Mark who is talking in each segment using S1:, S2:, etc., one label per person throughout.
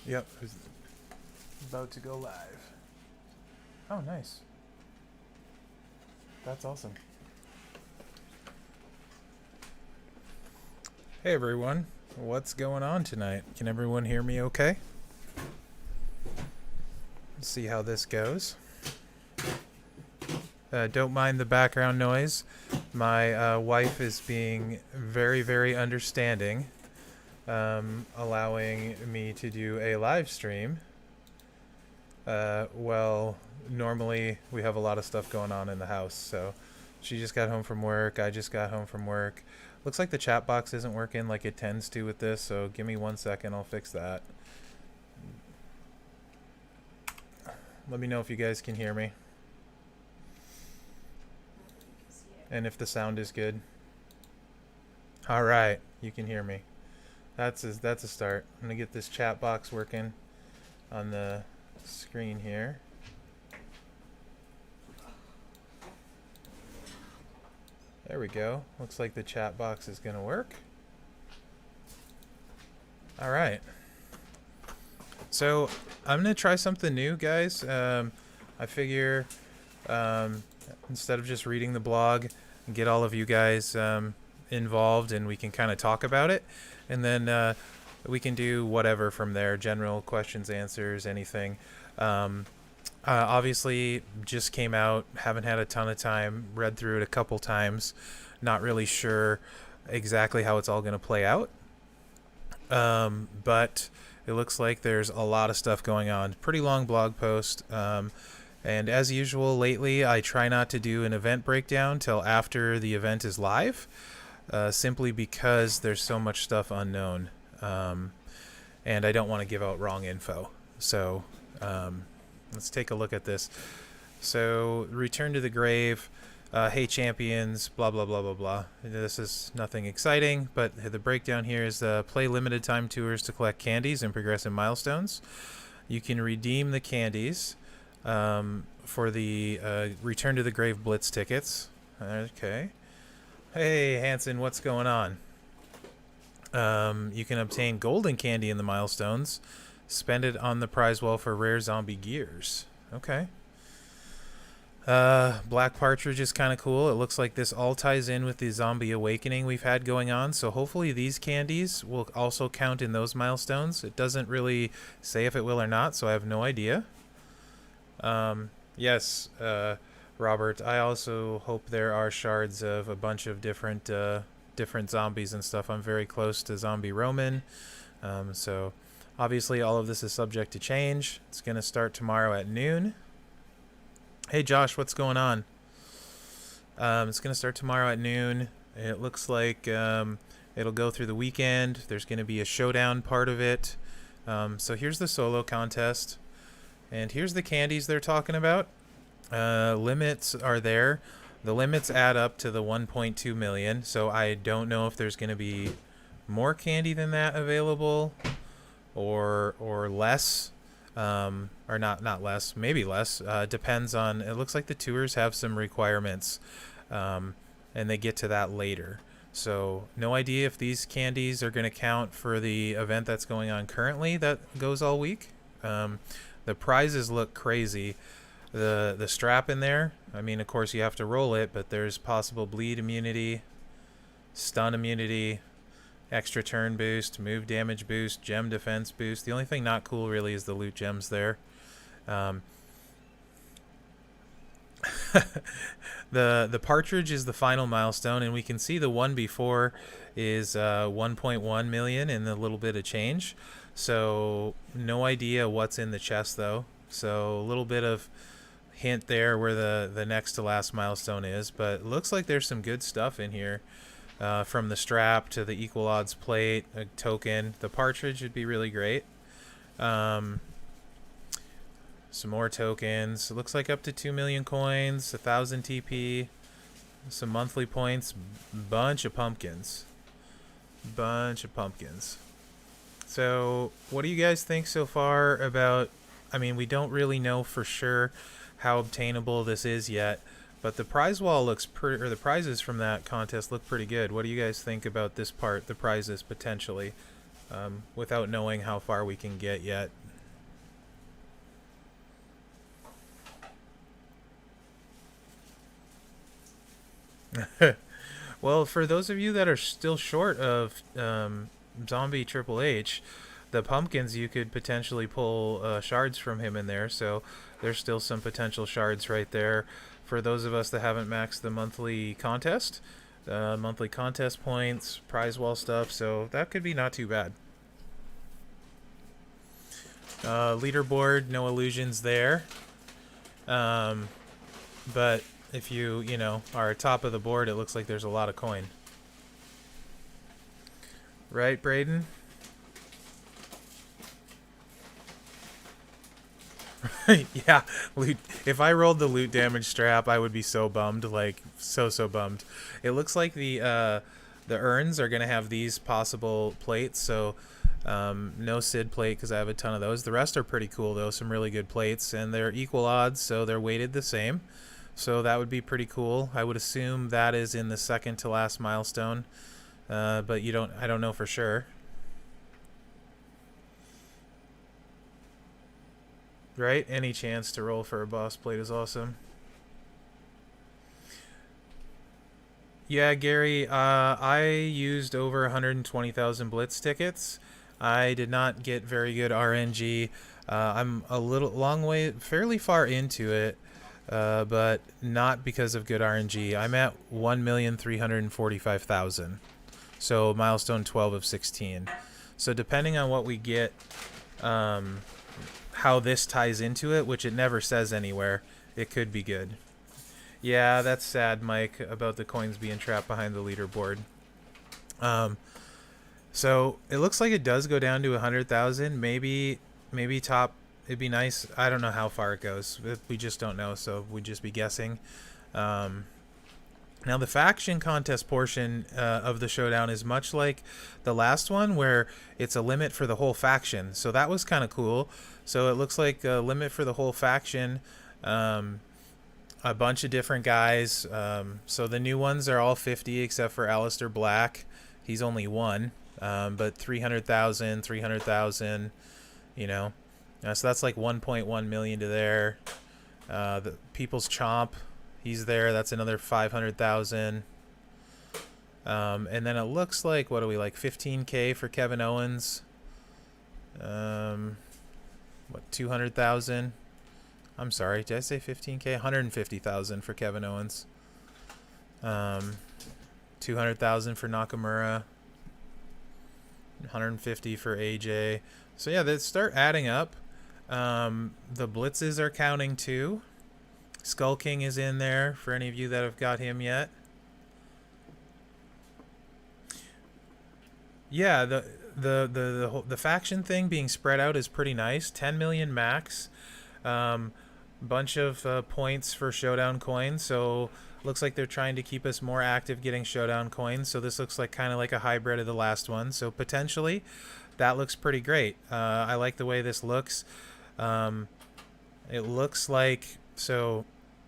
S1: Yep, it's about to go live. Oh, nice. That's awesome. Hey everyone, what's going on tonight? Can everyone hear me okay? Let's see how this goes. Don't mind the background noise. My wife is being very, very understanding, allowing me to do a live stream. Well, normally we have a lot of stuff going on in the house, so she just got home from work. I just got home from work. Looks like the chat box isn't working like it tends to with this, so give me 1 second, I'll fix that. Let me know if you guys can hear me. And if the sound is good. Alright, you can hear me. That's a start. I'm going to get this chat box working on the screen here. There we go. Looks like the chat box is going to work. Alright. So, I'm going to try something new, guys. I figure instead of just reading the blog, get all of you guys involved and we can kind of talk about it. And then we can do whatever from there. General questions, answers, anything. Obviously, just came out. Haven't had a ton of time. Read through it a couple times. Not really sure exactly how it's all going to play out. But it looks like there's a lot of stuff going on. Pretty long blog post. And as usual lately, I try not to do an event breakdown till after the event is live. Simply because there's so much stuff unknown. And I don't want to give out wrong info. So let's take a look at this. So, Return to the Grave, hey champions, blah blah blah blah blah. This is nothing exciting, but the breakdown here is play limited time tours to collect candies and progress in milestones. You can redeem the candies for the Return to the Grave Blitz tickets. Okay. Hey Hanson, what's going on? You can obtain golden candy in the milestones. Spend it on the prize wall for rare zombie gears. Okay. Black Partridge is kind of cool. It looks like this all ties in with the zombie awakening we've had going on. So hopefully these candies will also count in those milestones. It doesn't really say if it will or not, so I have no idea. Yes, Robert, I also hope there are shards of a bunch of different zombies and stuff. I'm very close to Zombie Roman. So obviously all of this is subject to change. It's going to start tomorrow at noon. Hey Josh, what's going on? It's going to start tomorrow at noon. It looks like it'll go through the weekend. There's going to be a showdown part of it. So here's the solo contest. And here's the candies they're talking about. Limits are there. The limits add up to the 1.2 million. So I don't know if there's going to be more candy than that available or less. Or not less, maybe less. Depends on, it looks like the tours have some requirements, and they get to that later. So no idea if these candies are going to count for the event that's going on currently that goes all week. The prizes look crazy. The strap in there, I mean, of course you have to roll it, but there's possible bleed immunity, stun immunity, extra turn boost, move damage boost, gem defense boost. The only thing not cool really is the loot gems there. The partridge is the final milestone, and we can see the one before is 1.1 million and a little bit of change. So no idea what's in the chest though. So a little bit of hint there where the next to last milestone is, but it looks like there's some good stuff in here. From the strap to the equal odds plate, a token. The partridge would be really great. Some more tokens. It looks like up to 2 million coins, 1,000 TP, some monthly points, bunch of pumpkins. So, what do you guys think so far about, I mean, we don't really know for sure how obtainable this is yet, but the prize wall looks pretty, or the prizes from that contest look pretty good. What do you guys think about this part, the prizes potentially? without knowing how far we can get yet. Well, for those of you that are still short of zombie Triple H, the pumpkins, you could potentially pull shards from him in there. So there's still some potential shards right there for those of us that haven't maxed the monthly contest points, prize wall stuff. So that could be not too bad. Leaderboard, no illusions there. But if you know, are top of the board, it looks like there's a lot of coin. Right, Braden? Yeah, loot. If I rolled the loot damage strap, I would be so bummed, like so bummed. It looks like the urns are gonna have these possible plates, so no Sid plate because I have a ton of those. The rest are pretty cool though, some really good plates, and they're equal odds, so they're weighted the same. So that would be pretty cool. I would assume that is in the second to last milestone, but I don't know for sure. Right? Any chance to roll for a boss plate is awesome. Yeah, Gary, I used over 120,000 Blitz tickets. I did not get very good RNG. I'm a fairly far into it, but not because of good RNG. I'm at 1,345,000. So milestone 12 of 16. So depending on what we get, how this ties into it, which it never says anywhere, it could be good. Yeah, that's sad, Mike, about the coins being trapped behind the leaderboard. So it looks like it does go down to 100,000. Maybe top. It'd be nice. I don't know how far it goes. We just don't know, so we'd just be guessing. Now the faction contest portion of the showdown is much like the last one, where it's a limit for the whole faction. So that was kind of cool. So it looks like a limit for the whole faction. A bunch of different guys. So the new ones are all 50 except for Alistair Black. He's only one. But 300,000, 300,000, you know. So that's like 1.1 million to there. The People's Chomp, he's there. That's another 500,000. And then it looks like, what do we like, 15K for Kevin Owens. What, 200,000? I'm sorry, did I say 15K? 150,000 for Kevin Owens. 200,000 for Nakamura. 150 for AJ. So yeah, they start adding up. The blitzes are counting too. Skull King is in there for any of you that have got him yet. Yeah, the faction thing being spread out is pretty nice. 10 million max. Bunch of points for showdown coins. So looks like they're trying to keep us more active getting showdown coins. So this looks like kind of like a hybrid of the last one. So potentially that looks pretty great. I like the way this looks. It looks like, so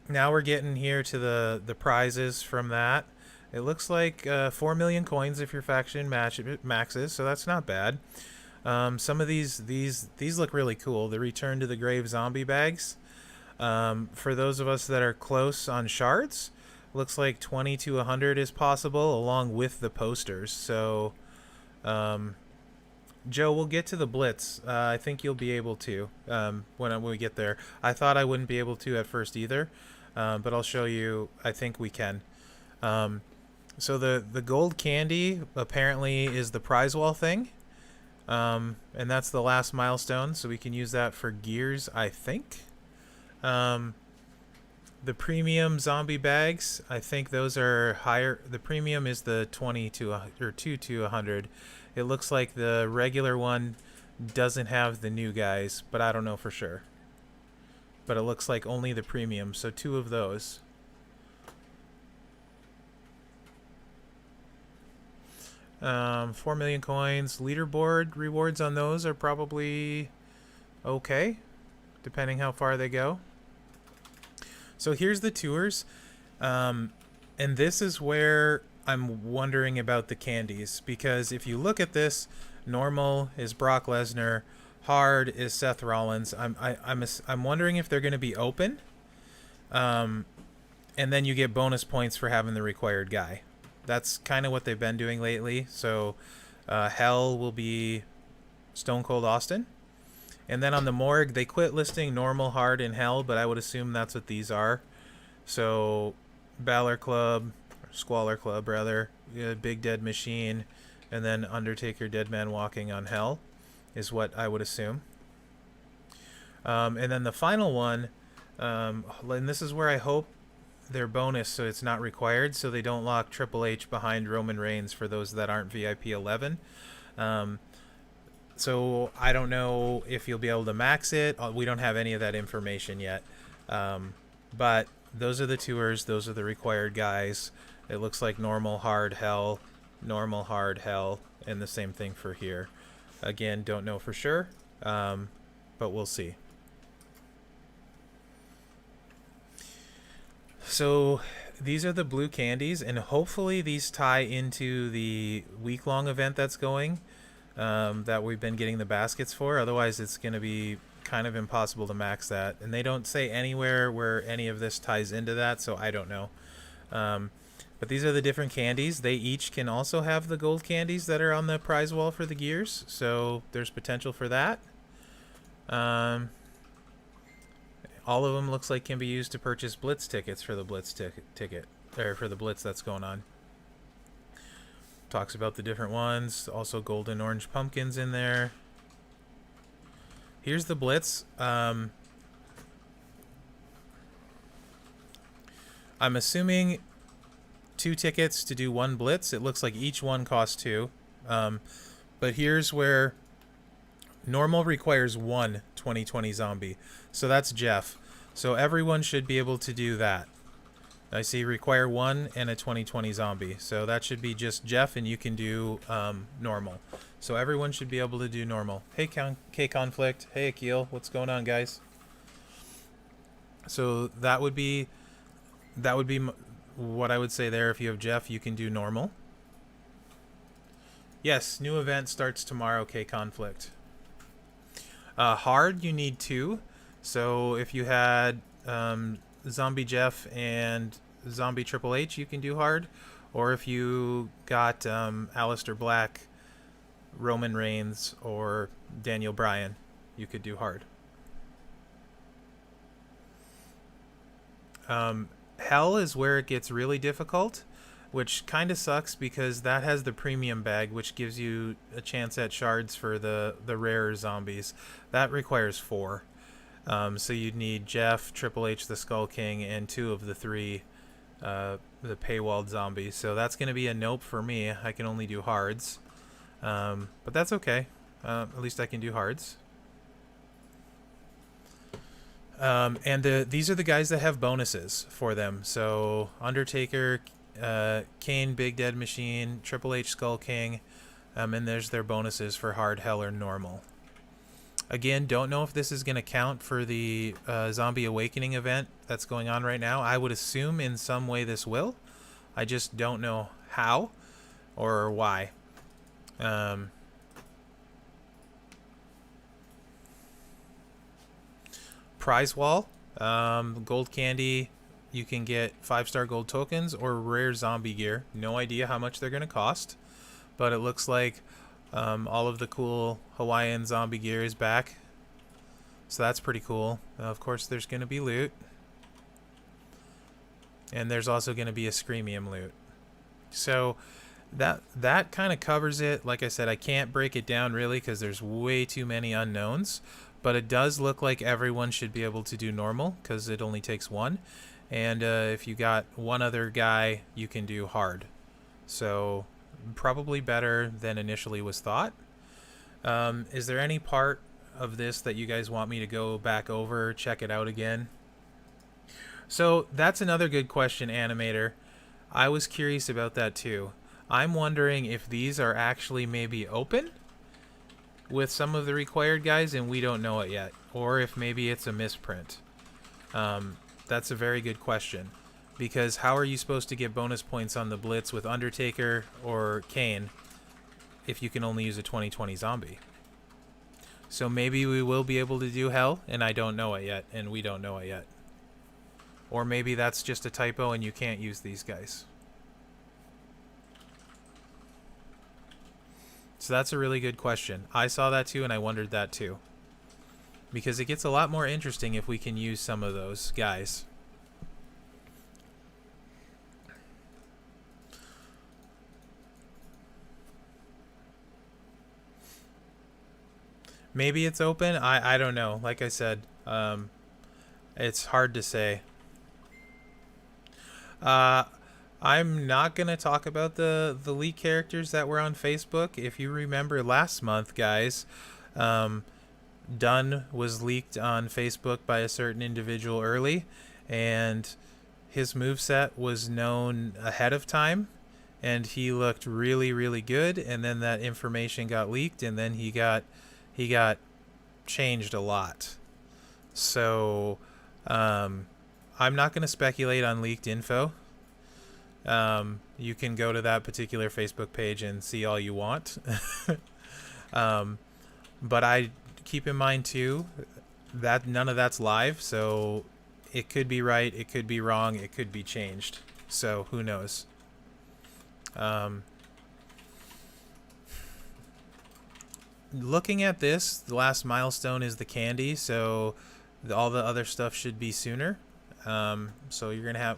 S1: now we're getting here to the prizes from that. It looks like 4 million coins if your faction maxes, so that's not bad. Some of these look really cool. The Return to the Grave zombie bags. For those of us that are close on shards, looks like 20 to 100 is possible along with the posters. So, Joe, we'll get to the blitz. I think you'll be able to when we get there. I thought I wouldn't be able to at first either, but I'll show you. I think we can. So the gold candy apparently is the prize wall thing, and that's the last milestone. So we can use that for gears, I think. The premium zombie bags, I think those are higher. The premium is the 20 to or 2 to 100. It looks like the regular one doesn't have the new guys, but I don't know for sure. But it looks like only the premium, so 2 of those. Um, 4 million coins. Leaderboard rewards on those are probably okay, depending how far they go. So here's the tours, and this is where I'm wondering about the candies, because if you look at this, Normal is Brock Lesnar. Hard is Seth Rollins. I'm wondering if they're going to be open. And then you get bonus points for having the required guy. That's kind of what they've been doing lately. So Hell will be Stone Cold Austin. And then on the Morgue, they quit listing Normal, Hard, and Hell, but I would assume that's what these are. So Balor Club, Squalor Club rather, Big Dead Machine, and then Undertaker Dead Man Walking on Hell is what I would assume. And then the final one, and this is where I hope they're bonus so it's not required, so they don't lock Triple H behind Roman Reigns for those that aren't VIP 11. So I don't know if you'll be able to max it. We don't have any of that information yet. But those are the tours. Those are the required guys. It looks like Normal, Hard, Hell, Normal, Hard, Hell, and the same thing for here. Again, don't know for sure, but we'll see. So these are the blue candies, and hopefully these tie into the week-long event that's going, that we've been getting the baskets for. Otherwise, it's going to be kind of impossible to max that. And they don't say anywhere where any of this ties into that, so I don't know. But these are the different candies. They each can also have the gold candies that are on the prize wall for the gears, so there's potential for that. All of them looks like can be used to purchase Blitz tickets for the Blitz ticket, or for the Blitz that's going on. Talks about the different ones. Also golden orange pumpkins in there. Here's the Blitz. I'm assuming 2 tickets to do 1 Blitz. It looks like each one costs 2. But here's where Normal requires 1 2020 zombie. So that's Jeff. So everyone should be able to do that. I see require 1 and a 2020 zombie. So that should be just Jeff, and you can do Normal. So everyone should be able to do Normal. Hey, K-Conflict. Hey, Akil. What's going on, guys? So that would be what I would say there. If you have Jeff, you can do Normal. Yes, new event starts tomorrow, K-Conflict. Hard, you need 2. So if you had Zombie Jeff and Zombie Triple H, you can do Hard. Or if you got Aleister Black, Roman Reigns, or Daniel Bryan, you could do Hard. Hell is where it gets really difficult, which kind of sucks because that has the premium bag, which gives you a chance at shards for the rarer zombies. That requires 4. So you'd need Jeff, Triple H, the Skull King, and 2 of the 3 the paywalled zombies. So that's going to be a nope for me. I can only do hards. But that's okay. At least I can do hards. And these are the guys that have bonuses for them. So Undertaker, Kane, Big Dead Machine, Triple H, Skull King, and there's their bonuses for Hard, Hell, or Normal. Again, don't know if this is going to count for the Zombie Awakening event that's going on right now. I would assume in some way this will. I just don't know how or why. Prize wall, gold candy. You can get 5-star gold tokens or rare zombie gear. No idea how much they're going to cost, but it looks like all of the cool Hawaiian zombie gear is back. So that's pretty cool. Of course, there's going to be loot. And there's also going to be a Screamium loot. So that kind of covers it. Like I said, I can't break it down really because there's way too many unknowns. But it does look like everyone should be able to do normal because it only takes 1. And if you got one other guy, you can do hard. So probably better than initially was thought. Is there any part of this that you guys want me to go back over, check it out again? So that's another good question, Animator. I was curious about that too. I'm wondering if these are actually maybe open with some of the required guys and we don't know it yet, or if maybe it's a misprint. That's a very good question, because how are you supposed to get bonus points on the Blitz with Undertaker or Kane if you can only use a 2020 zombie. So maybe we will be able to do hell, and I don't know it yet, and we don't know it yet. Or maybe that's just a typo and you can't use these guys. So that's a really good question. I saw that too, and I wondered that too. Because it gets a lot more interesting if we can use some of those guys. Maybe it's open. I don't know. Like I said, it's hard to say. I'm not going to talk about the leak characters that were on Facebook. If you remember last month, guys, Dunn was leaked on Facebook by a certain individual early, and his moveset was known ahead of time, and he looked really, really good, and then that information got leaked, and then he got changed a lot. So I'm not going to speculate on leaked info. You can go to that particular Facebook page and see all you want. But I keep in mind too that none of that's live, so it could be right, it could be wrong, it could be changed. So who knows? Looking at this, the last milestone is the candy, so all the other stuff should be sooner. So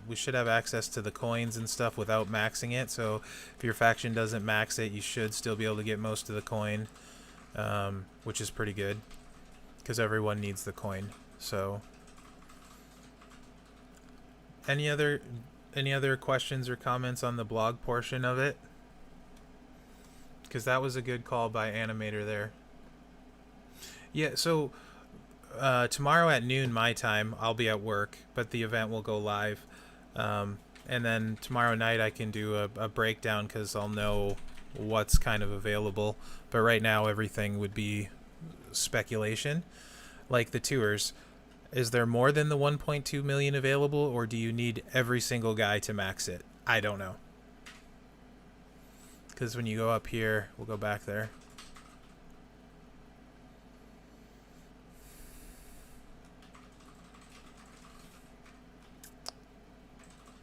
S1: we should have access to the coins and stuff without maxing it. So if your faction doesn't max it, you should still be able to get most of the coin, which is pretty good because everyone needs the coin. So any other questions or comments on the blog portion of it? Because that was a good call by Animator there. Yeah, so tomorrow at noon my time, I'll be at work, but the event will go live. And then tomorrow night I can do a breakdown because I'll know what's kind of available. But right now everything would be speculation. Like the tours, is there more than the 1.2 million available, or do you need every single guy to max it? I don't know. Because when you go up here, we'll go back there.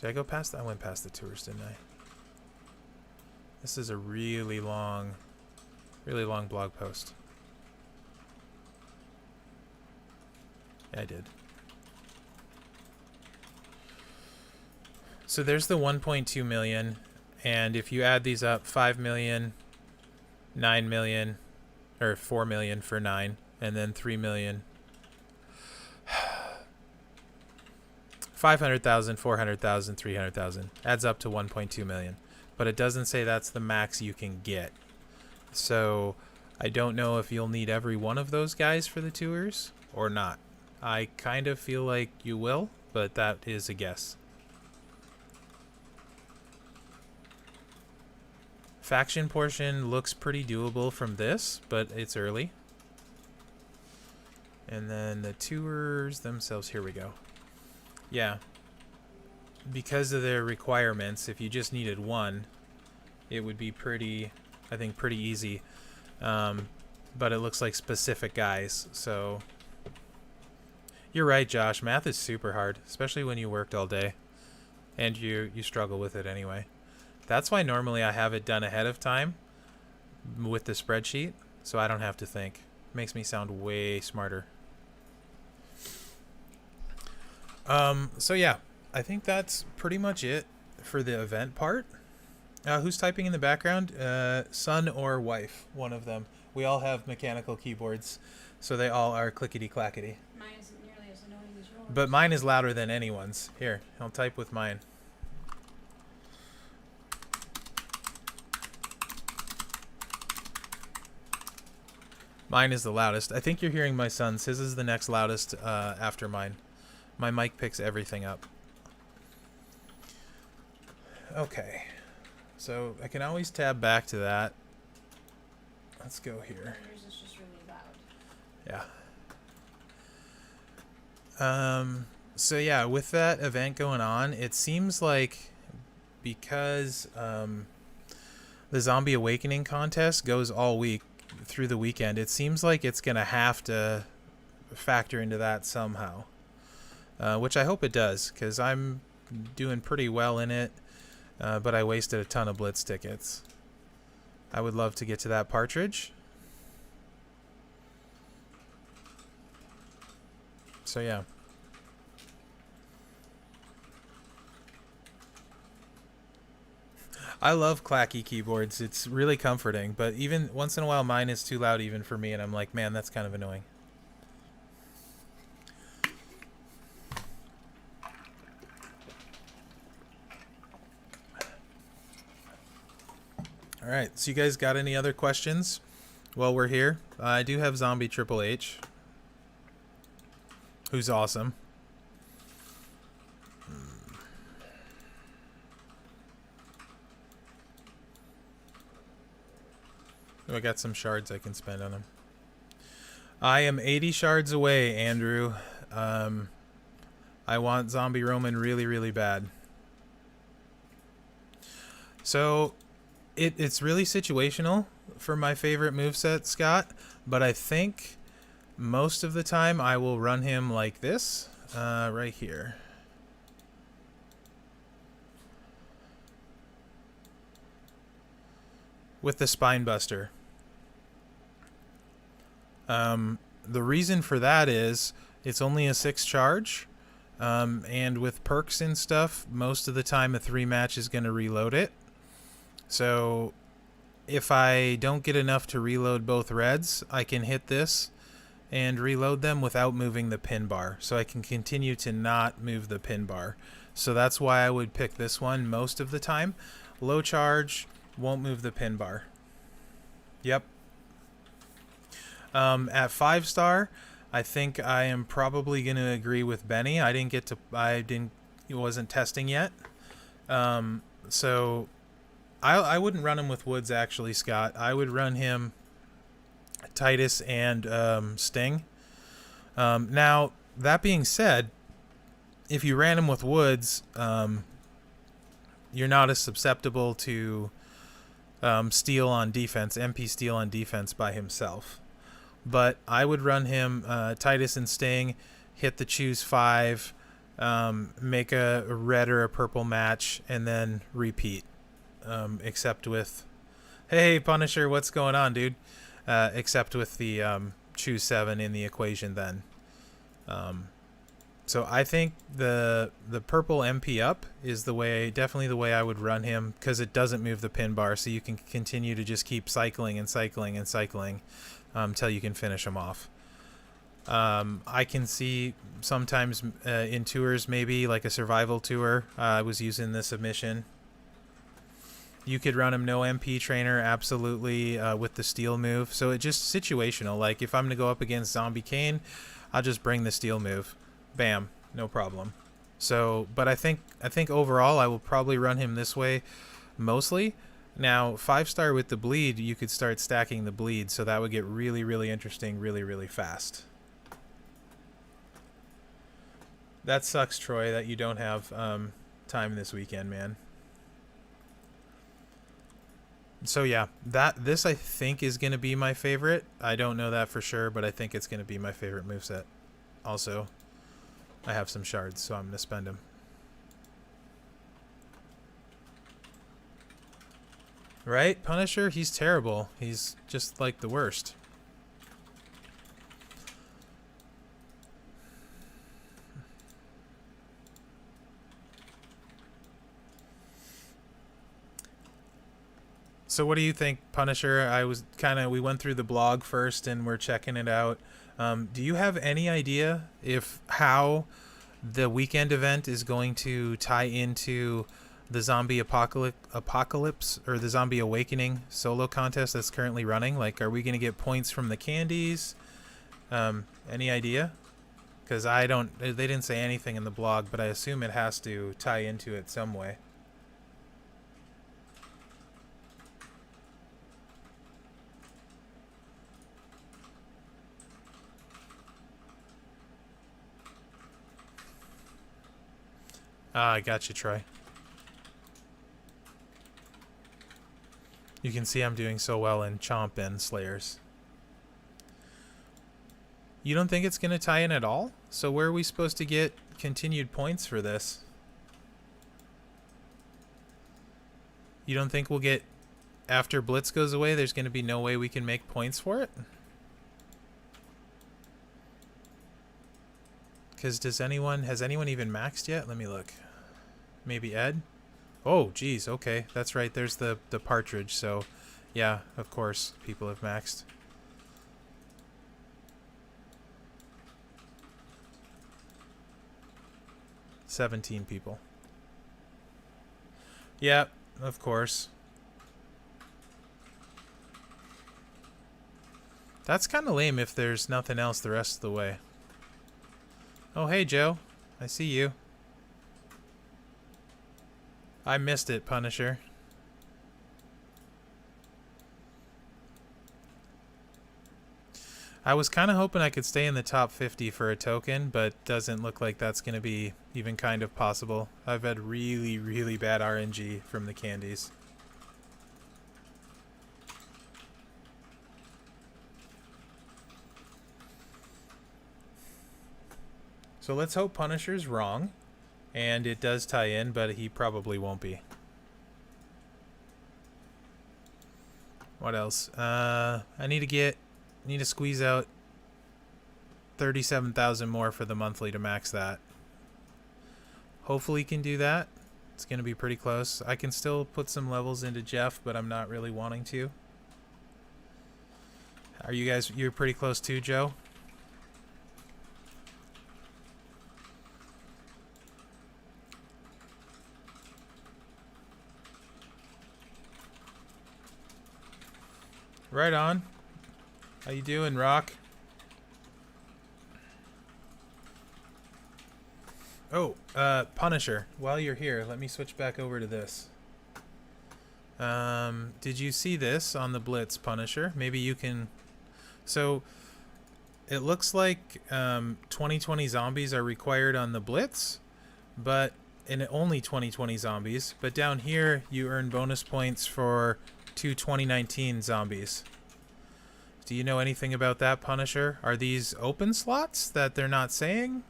S1: Did I go past? I went past the tours, didn't I? This is a really long blog post. Yeah, I did. So there's the 1.2 million. And if you add these up, 5 million, 9 million, or 4 million for 9, and then 3 million, 500,000, 400,000, 300,000, adds up to 1.2 million. But it doesn't say that's the max you can get. So I don't know if you'll need every one of those guys for the tours or not. I kind of feel like you will, but that is a guess. Faction portion looks pretty doable from this, but it's early. And then the tours themselves, here we go. Yeah. Because of their requirements, if you just needed one, it would be pretty easy. But it looks like specific guys, so... You're right, Josh. Math is super hard, especially when you worked all day. And you struggle with it anyway. That's why normally I have it done ahead of time with the spreadsheet, so I don't have to think. Makes me sound way smarter. So yeah, I think that's pretty much it for the event part. Who's typing in the background? Son or wife, one of them. We all have mechanical keyboards, so they all are clickety-clackety.
S2: Mine isn't nearly as annoying as yours.
S1: But mine is louder than anyone's. Here, I'll type with mine. Mine is the loudest. I think you're hearing my son's. His is the next loudest after mine. My mic picks everything up. Okay. So I can always tab back to that. Let's go here.
S2: Yours is just really loud.
S1: Yeah. So yeah, with that event going on, it seems like because the Zombie Awakening contest goes all week through the weekend. It seems like it's going to have to factor into that somehow, which I hope it does, because I'm doing pretty well in it, but I wasted a ton of Blitz tickets. I would love to get to that partridge. So yeah. I love clacky keyboards. It's really comforting, but even once in a while mine is too loud even for me, and I'm like, man, that's kind of annoying. All right, so you guys got any other questions while we're here? I do have Zombie Triple H, who's awesome. Oh, I got some shards I can spend on him. I am 80 shards away, Andrew. I want Zombie Roman really, really bad. So, it's really situational for my favorite moveset, Scott, but I think most of the time I will run him like this, right here. With the Spine Buster. The reason for that is it's only a 6 charge, and with perks and stuff, most of the time a 3 match is going to reload it. So if I don't get enough to reload both reds, I can hit this and reload them without moving the pin bar. So I can continue to not move the pin bar. So that's why I would pick this one most of the time. Low charge, won't move the pin bar. Yep. At 5-star, I think I am probably going to agree with Benny. It wasn't testing yet. So I wouldn't run him with Woods, actually, Scott. I would run him Titus and Sting. Now, that being said, if you ran him with Woods, you're not as susceptible to steal on defense, MP steal on defense by himself. But I would run him Titus and Sting, hit the choose 5, make a red or a purple match, and then repeat. Except with, hey Punisher, what's going on, dude? Except with the choose 7 in the equation then. So I think the purple MP up is definitely the way I would run him, because it doesn't move the pin bar, so you can continue to just keep cycling and cycling and cycling until you can finish him off. I can see sometimes in tours, maybe like a survival tour, I was using the submission. You could run him no MP trainer, absolutely, with the steel move. So it's just situational. Like if I'm going to go up against Zombie Kane, I'll just bring the steel move. Bam, no problem. So, but I think overall I will probably run him this way mostly. Now, 5-star with the bleed, you could start stacking the bleed, so that would get really, really interesting really, really fast. That sucks, Troy, that you don't have time this weekend, man. So yeah, this I think is going to be my favorite. I don't know that for sure, but I think it's going to be my favorite moveset. Also, I have some shards, so I'm going to spend them. Right? Punisher, he's terrible. He's just like the worst. So what do you think, Punisher? We went through the blog first and we're checking it out. Do you have any idea how the weekend event is going to tie into the Zombie Apocalypse or the Zombie Awakening solo contest that's currently running? Like, are we going to get points from the candies? Any idea? Because they didn't say anything in the blog, but I assume it has to tie into it some way. I got you, Troy. You can see I'm doing so well in Chomp and Slayers. You don't think it's going to tie in at all? So where are we supposed to get continued points for this? You don't think we'll get... After Blitz goes away, there's going to be no way we can make points for it? Because has anyone even maxed yet? Let me look. Maybe Ed? Oh, geez, okay. That's right, there's the partridge, so... Yeah, of course, people have maxed. "17 people. Yep, of course. That's kind of lame if there's nothing else the rest of the way. Oh, hey, Joe. I see you. I missed it, Punisher. I was kind of hoping I could stay in the top 50 for a token, but doesn't look like that's going to be even kind of possible. I've had really, really bad RNG from the candies. So let's hope Punisher's wrong, and it does tie in, but he probably won't be. What else? I need to squeeze out 37,000 more for the monthly to max that. Hopefully can do that. It's going to be pretty close. I can still put some levels into Jeff, but I'm not really wanting to. Are you guys, you're pretty close too, Joe? Right on. How you doing, Rock? Oh, Punisher. While you're here, let me switch back over to this. Did you see this on the Blitz, Punisher? Maybe you can... So, it looks like 2020 zombies are required on the Blitz, but... And only 2020 zombies. But down here, you earn bonus points for 2 2019 zombies. Do you know anything about that, Punisher? Are these open slots that they're not saying?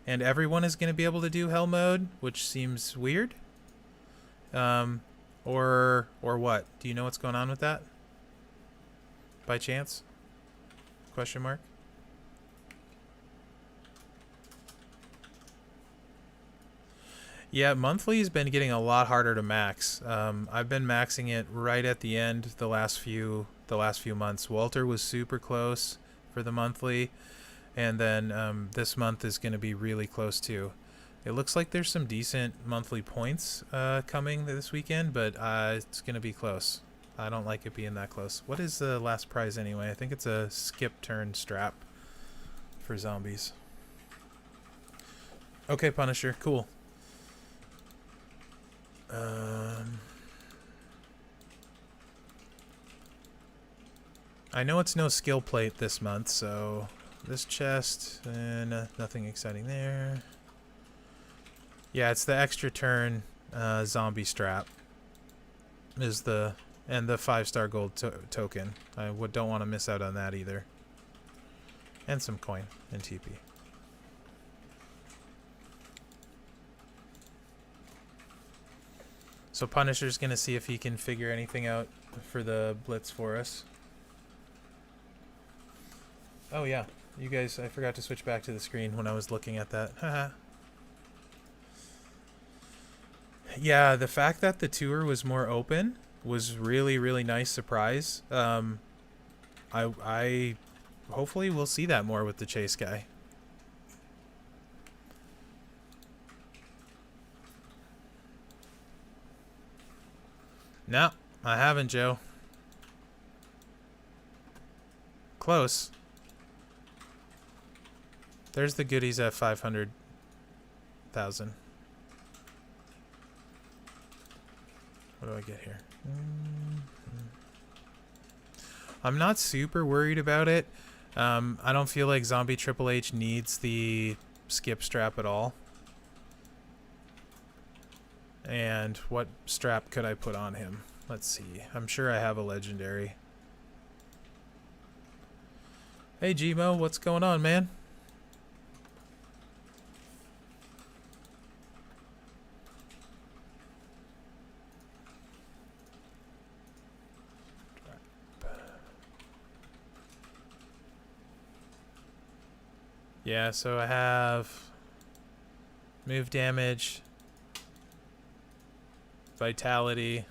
S1: And everyone is going to be able to do hell mode, which seems weird. Or what? Do you know what's going on with that? By chance? Question mark. Yeah, monthly has been getting a lot harder to max. I've been maxing it right at the end the last few months. Walter was super close for the monthly, and then this month is going to be really close too. It looks like there's some decent monthly points coming this weekend, but it's going to be close. I don't like it being that close. What is the last prize anyway? I think it's a skip turn strap for zombies. Okay, Punisher, cool. I know it's no skill plate this month, so this chest, and nothing exciting there. Yeah, it's the extra turn zombie strap is the 5-star gold token. I don't want to miss out on that either. And some coin and TP. So Punisher's going to see if he can figure anything out for the Blitz for us. Oh yeah, you guys, I forgot to switch back to the screen when I was looking at that. Haha. Yeah, the fact that the tour was more open was really, really nice surprise. I hopefully we'll see that more with the chase guy. No, I haven't, Joe. Close. There's the goodies at 500,000. What do I get here? I'm not super worried about it. I don't feel like Zombie Triple H needs the skip strap at all. And what strap could I put on him? Let's see. I'm sure I have a legendary. Hey, Gmo, what's going on, man? Yeah, so I have move damage, vitality.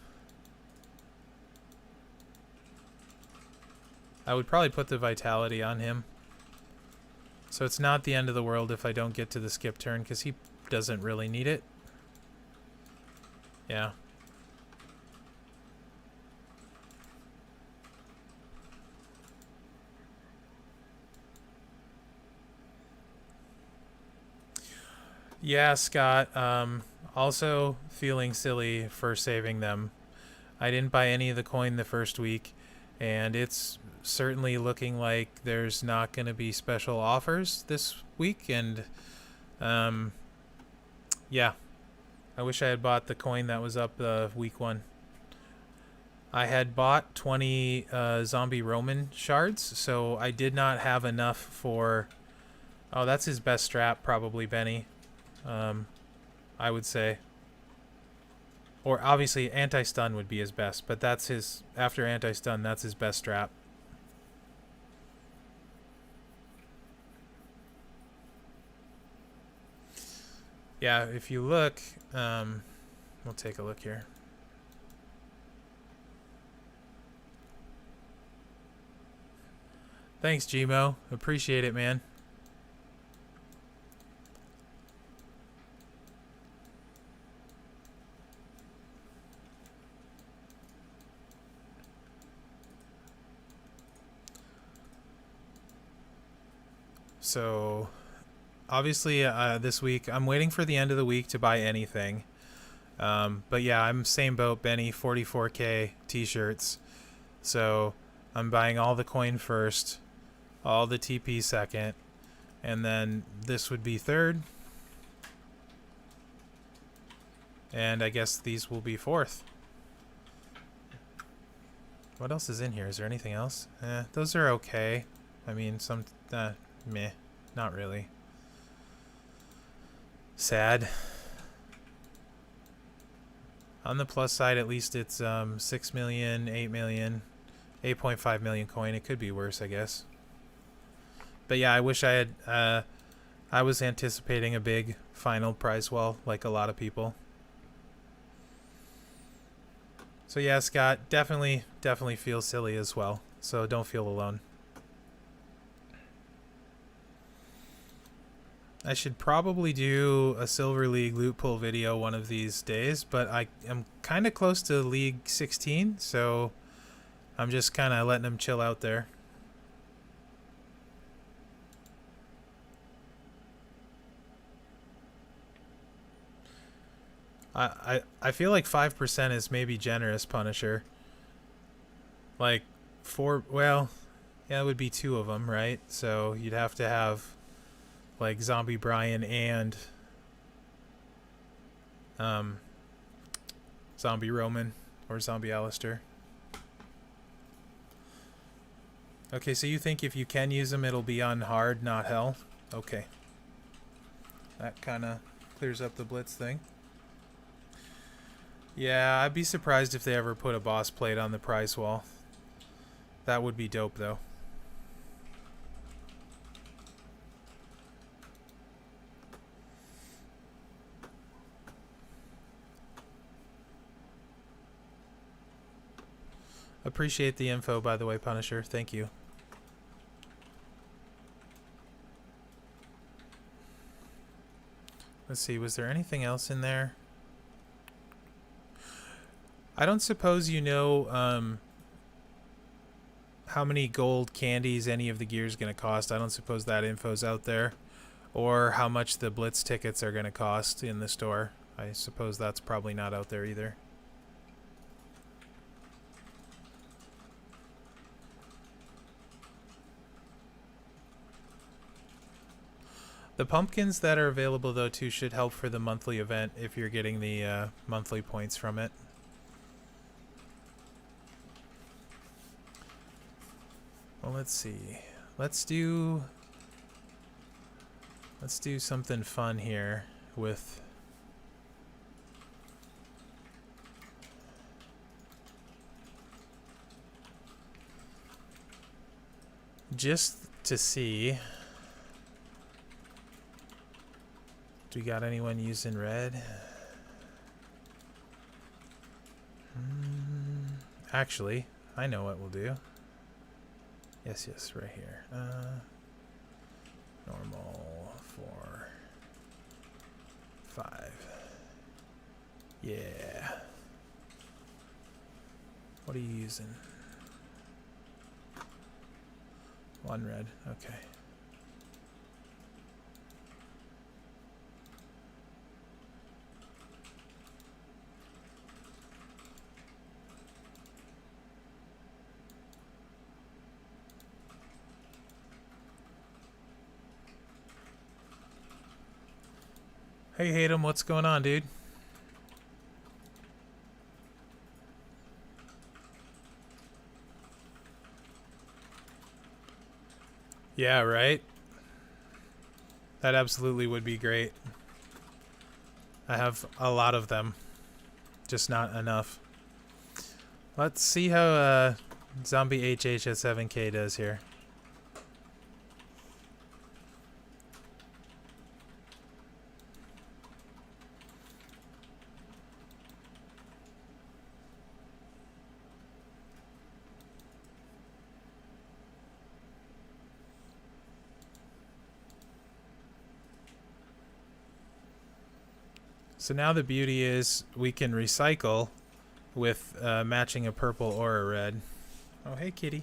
S1: I would probably put the vitality on him. So it's not the end of the world if I don't get to the skip turn, because he doesn't really need it. Yeah. Yeah, Scott. Also feeling silly for saving them. I didn't buy any of the coin the first week, and it's certainly looking like there's not going to be special offers this week. And yeah, I wish I had bought the coin that was up week 1. I had bought 20 zombie Roman shards, so I did not have enough for... Oh, that's his best strat, probably, Benny. I would say. Or obviously anti-stun would be his best, but that's his... After anti-stun, that's his best strat. Yeah, if you look... we'll take a look here. Thanks, Gmo. Appreciate it, man. So, obviously, this week, I'm waiting for the end of the week to buy anything. But yeah, I'm same boat, Benny, 44k t-shirts. So, I'm buying all the coin first, all the TP second, and then this would be third. And I guess these will be fourth. What else is in here? Is there anything else? Those are okay. I mean, some... meh. Not really. Sad. On the plus side, at least it's 6 million, 8 million, 8.5 million coin. It could be worse, I guess. But yeah, I wish I had... I was anticipating a big final prize wall, like a lot of people. So yeah, Scott, definitely feel silly as well. So don't feel alone. I should probably do a Silver League loot pull video one of these days, but I am kind of close to League 16, so I'm just kind of letting them chill out there. I feel like 5% is maybe generous, Punisher. Like, well, yeah, it would be 2 of them, right? So you'd have to have, like, Zombie Brian and Zombie Roman or Zombie Alistair. Okay, so you think if you can use them, it'll be on hard, not hell? Okay. That kind of clears up the blitz thing. Yeah, I'd be surprised if they ever put a boss plate on the prize wall. That would be dope, though. Appreciate the info, by the way, Punisher. Thank you. Let's see, was there anything else in there? I don't suppose you know how many gold candies any of the gear is going to cost. I don't suppose that info's out there. Or how much the Blitz tickets are going to cost in the store. I suppose that's probably not out there either. The pumpkins that are available, though, too, should help for the monthly event if you're getting the monthly points from it. Well, let's see. Let's do something fun here with just to see. Do we got anyone using red? Actually, I know what we'll do. Yes, right here. Normal 4, 5. Yeah. What are you using? 1 red. Okay. Hey, Hayden, what's going on, dude? Yeah, right? That absolutely would be great. I have a lot of them, just not enough. Let's see how Zombie HH7K does here. So now the beauty is we can recycle with matching a purple or a red. Oh, hey, kitty.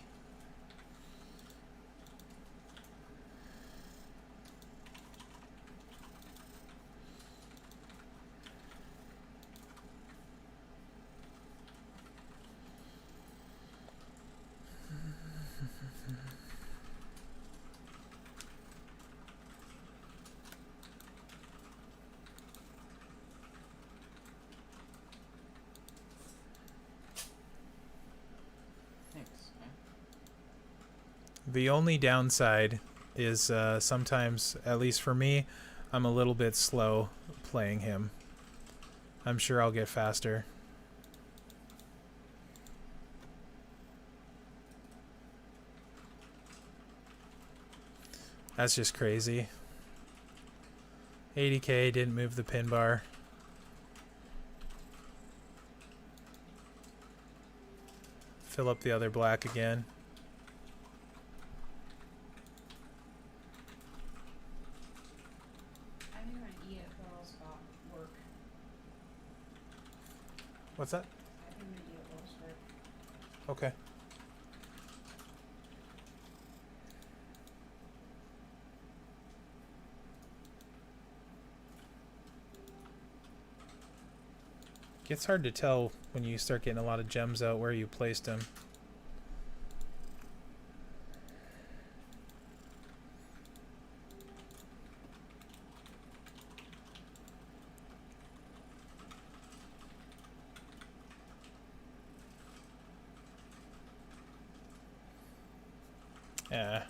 S1: The only downside is sometimes, at least for me, I'm a little bit slow playing him. I'm sure I'll get faster. That's just crazy. 80k, didn't move the pin bar. Fill up the other black again. What's that? Okay. Gets hard to tell when you start getting a lot of gems out where you placed them. Yeah.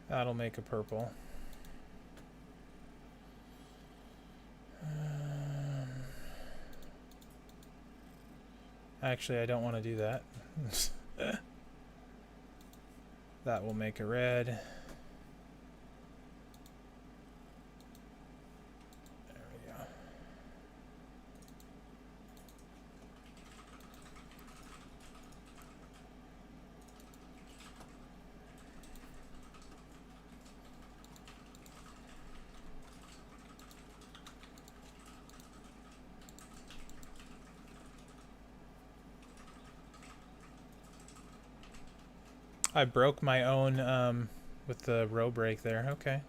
S1: That'll make a purple. Actually, I don't want to do that. That will make a red. There we go. I broke my own with the row break there. Okay.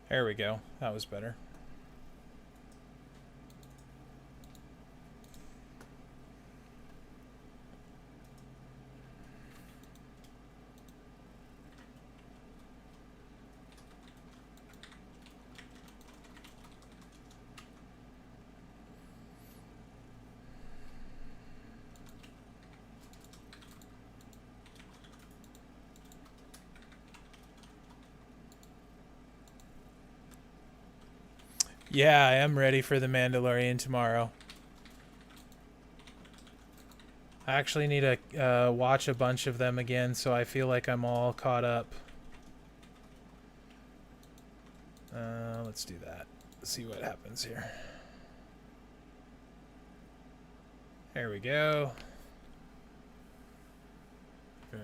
S1: There we go. That was better. Yeah, I am ready for The Mandalorian tomorrow. I actually need to watch a bunch of them again, so I feel like I'm all caught up. Let's do that. See what happens here. There we go. Boom.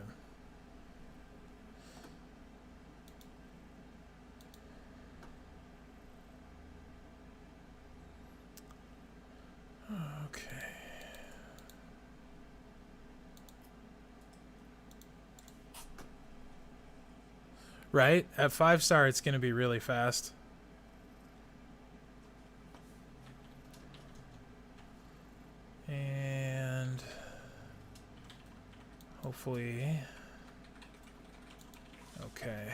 S1: Okay. Right? At 5-star, it's going to be really fast. And hopefully... Okay.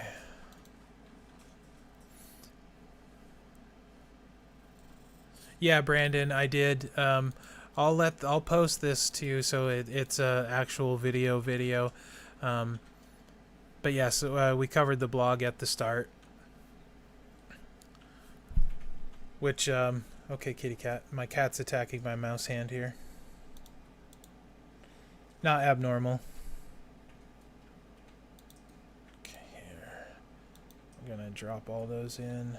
S1: Yeah, Brandon, I did. I'll post this too, so it's a actual video. But yeah, so we covered the blog at the start. Which okay, kitty cat. My cat's attacking my mouse hand here. Not abnormal. Okay, here. I'm gonna drop all those in.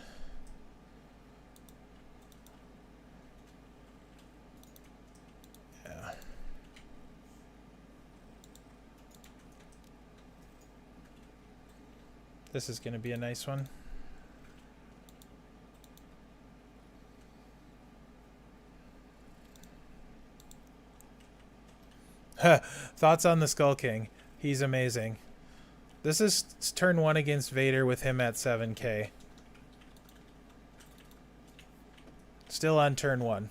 S1: Yeah. This is gonna be a nice one. Thoughts on the Skull King? He's amazing. This is turn 1 against Vader with him at 7k. Still on turn 1.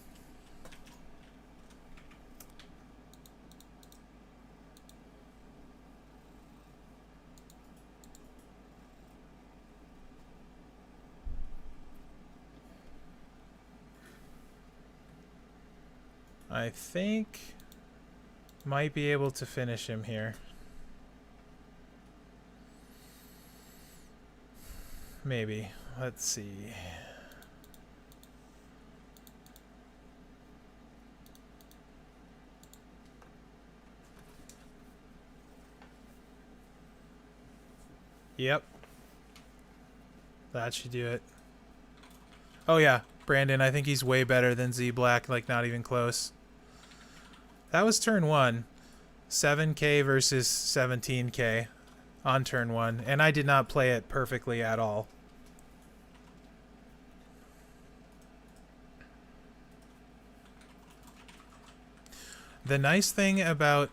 S1: I think might be able to finish him here. Maybe. Let's see. Yep. That should do it. Oh yeah, Brandon, I think he's way better than Z Black, like not even close. That was turn 1. 7k versus 17k on turn 1, and I did not play it perfectly at all. The nice thing about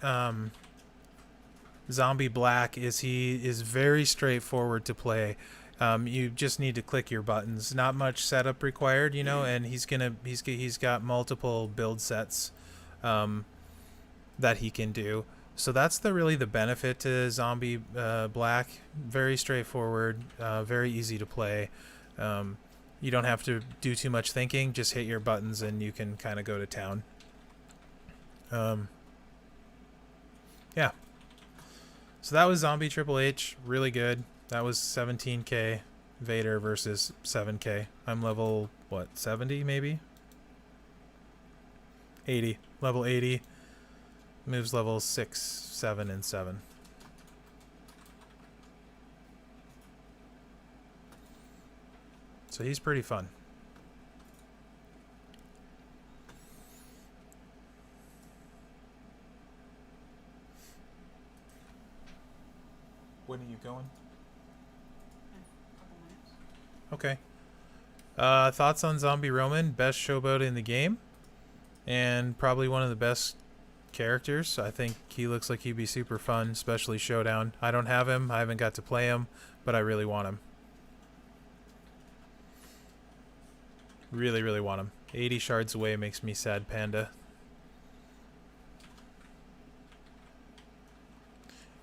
S1: Zombie Black is he is very straightforward to play. You just need to click your buttons. Not much setup required, you know, and he's got multiple build sets that he can do. So that's really the benefit to Zombie Black. Very straightforward, very easy to play. You don't have to do too much thinking. Just hit your buttons and you can kind of go to town. Yeah. So that was Zombie Triple H. Really good. That was 17k Vader versus 7k. I'm level, what, 70 maybe? 80. Level 80. Moves level 6, 7, and 7. So he's pretty fun. When are you going? Okay. Thoughts on Zombie Roman? Best showboat in the game. And probably one of the best characters. I think he looks like he'd be super fun, especially Showdown. I don't have him. I haven't got to play him, but I really want him. Really, really want him. 80 shards away makes me sad, Panda.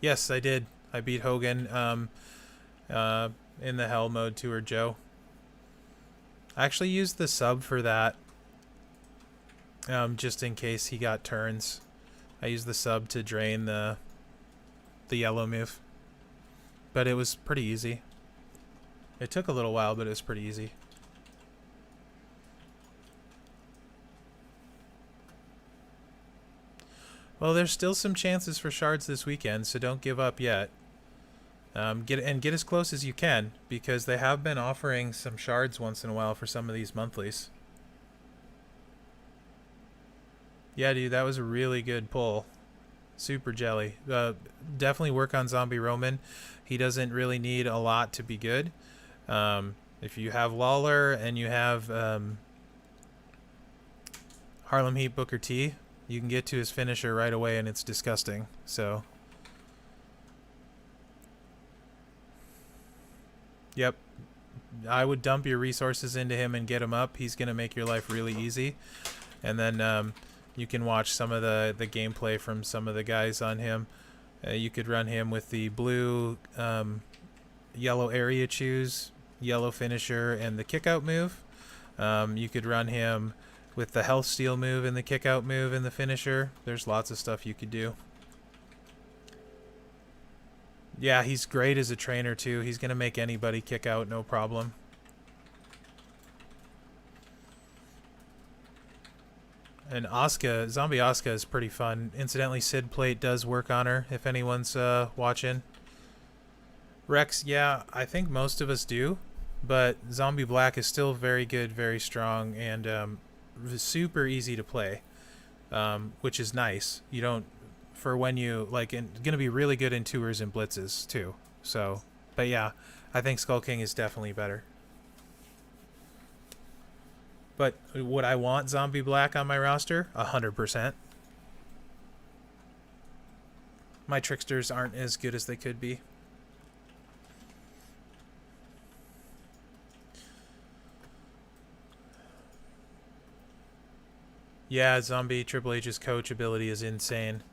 S1: Yes, I did. I beat Hogan in the Hell mode tour, Joe. I actually used the sub for that, just in case he got turns. I used the sub to drain the yellow move. But it was pretty easy. It took a little while, but it was pretty easy. Well, there's still some chances for shards this weekend, so don't give up yet. Get as close as you can, because they have been offering some shards once in a while for some of these monthlies. Yeah, dude, that was a really good pull. Super jelly. Definitely work on Zombie Roman. He doesn't really need a lot to be good. If you have Lawler and you have Harlem Heat Booker T, you can get to his finisher right away, and it's disgusting. So, yep. I would dump your resources into him and get him up. He's going to make your life really easy. And then you can watch some of the gameplay from some of the guys on him. You could run him with the blue, yellow area choose, yellow finisher, and the kick out move. You could run him with the health steal move and the kick out move and the finisher. There's lots of stuff you could do. Yeah, he's great as a trainer too. He's going to make anybody kick out, no problem. And Asuka, Zombie Asuka is pretty fun. Incidentally, Sid Plate does work on her, if anyone's watching. Rex, yeah, I think most of us do. But Zombie Black is still very good, very strong, and super easy to play. Which is nice. You don't... For when you... Like, going to be really good in tours and blitzes, too. So, but yeah, I think Skull King is definitely better. But would I want Zombie Black on my roster? 100%. My tricksters aren't as good as they could be. Yeah, Zombie Triple H's coach ability is insane.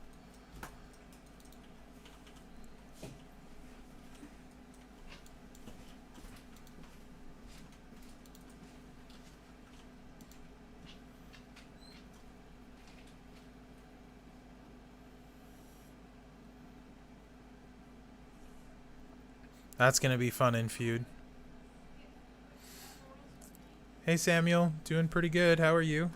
S1: That's going to be fun in Feud. Hey Samuel, doing pretty good. How are you?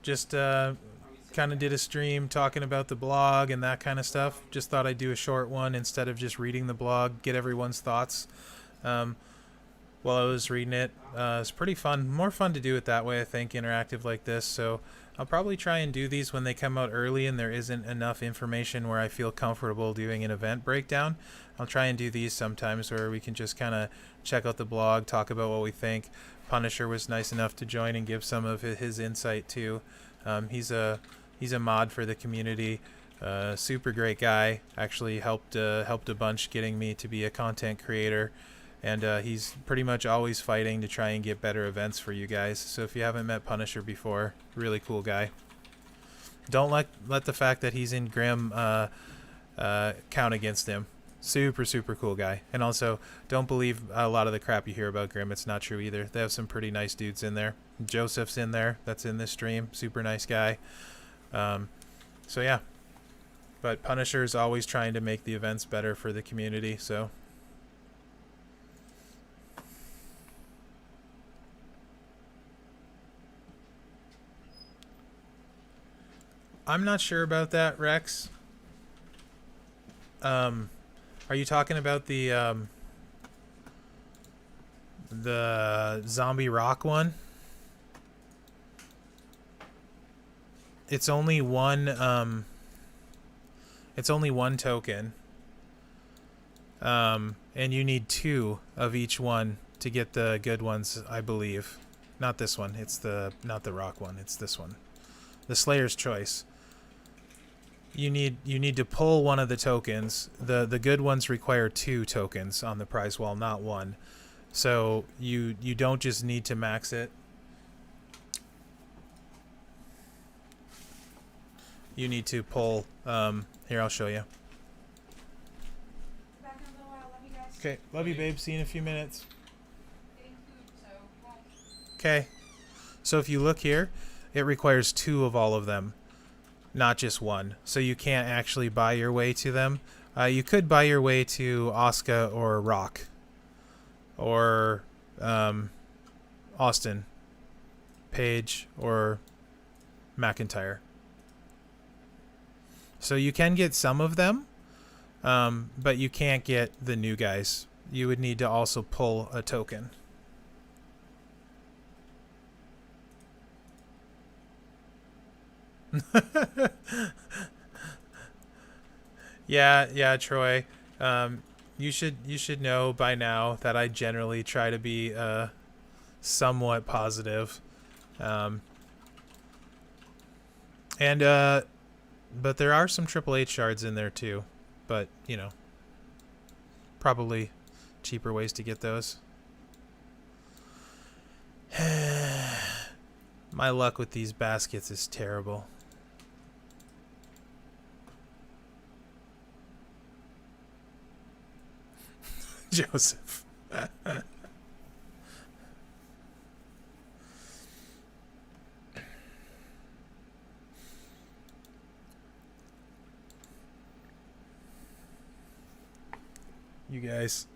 S1: Just kind of did a stream talking about the blog and that kind of stuff. Just thought I'd do a short one instead of just reading the blog, get everyone's thoughts while I was reading it. It's pretty fun. More fun to do it that way, I think, interactive like this. So I'll probably try and do these when they come out early and there isn't enough information where I feel comfortable doing an event breakdown. I'll try and do these sometimes where we can just kind of check out the blog, talk about what we think. Punisher was nice enough to join and give some of his insight too. He's a mod for the community. Super great guy. Actually helped a bunch getting me to be a content creator. And he's pretty much always fighting to try and get better events for you guys. So if you haven't met Punisher before, really cool guy. Don't let the fact that he's in Grim count against him. Super, super cool guy. And also, don't believe a lot of the crap you hear about Grim. It's not true either. They have some pretty nice dudes in there. Joseph's in there. That's in this stream. Super nice guy. So yeah. But Punisher is always trying to make the events better for the community, so... I'm not sure about that, Rex. Are you talking about the zombie rock one? It's only one token. And you need 2 of each one to get the good ones, I believe. Not this one. It's not the rock one. It's this one. The Slayer's Choice. you need to pull one of the tokens. The good ones require 2 tokens on the prize wall, not 1. So you don't just need to max it. You need to pull. Here, I'll show you.
S2: Back in a little while. Love you guys.
S1: Okay, love you, babe. See you in a few minutes.
S2: Getting food, so won't.
S1: Okay. So if you look here, it requires 2 of all of them, not just 1. So you can't actually buy your way to them. You could buy your way to Asuka or Rock or Austin, Paige, or McIntyre. So you can get some of them, but you can't get the new guys. You would need to also pull a token. Yeah, Troy. You should know by now that I generally try to be somewhat positive, and but there are some Triple H shards in there too. But you know, probably cheaper ways to get those. My luck with these baskets is terrible. Joseph. You guys.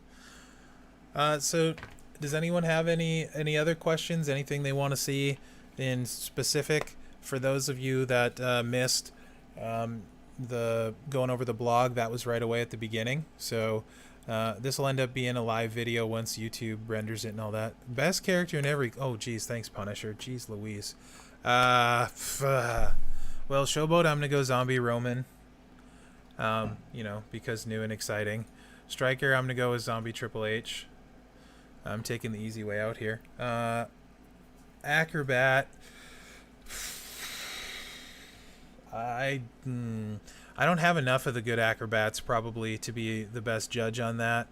S1: So does anyone have any other questions? Anything they want to see in specific? For those of you that missed the going over the blog, that was right away at the beginning. So this will end up being a live video once YouTube renders it and all that. Best character in every... Oh, geez, thanks, Punisher. Jeez Louise. Well, Showboat, I'm going to go Zombie Roman. You know, because new and exciting. Striker, I'm going to go with Zombie Triple H. I'm taking the easy way out here. Acrobat... I don't have enough of the good acrobats probably to be the best judge on that.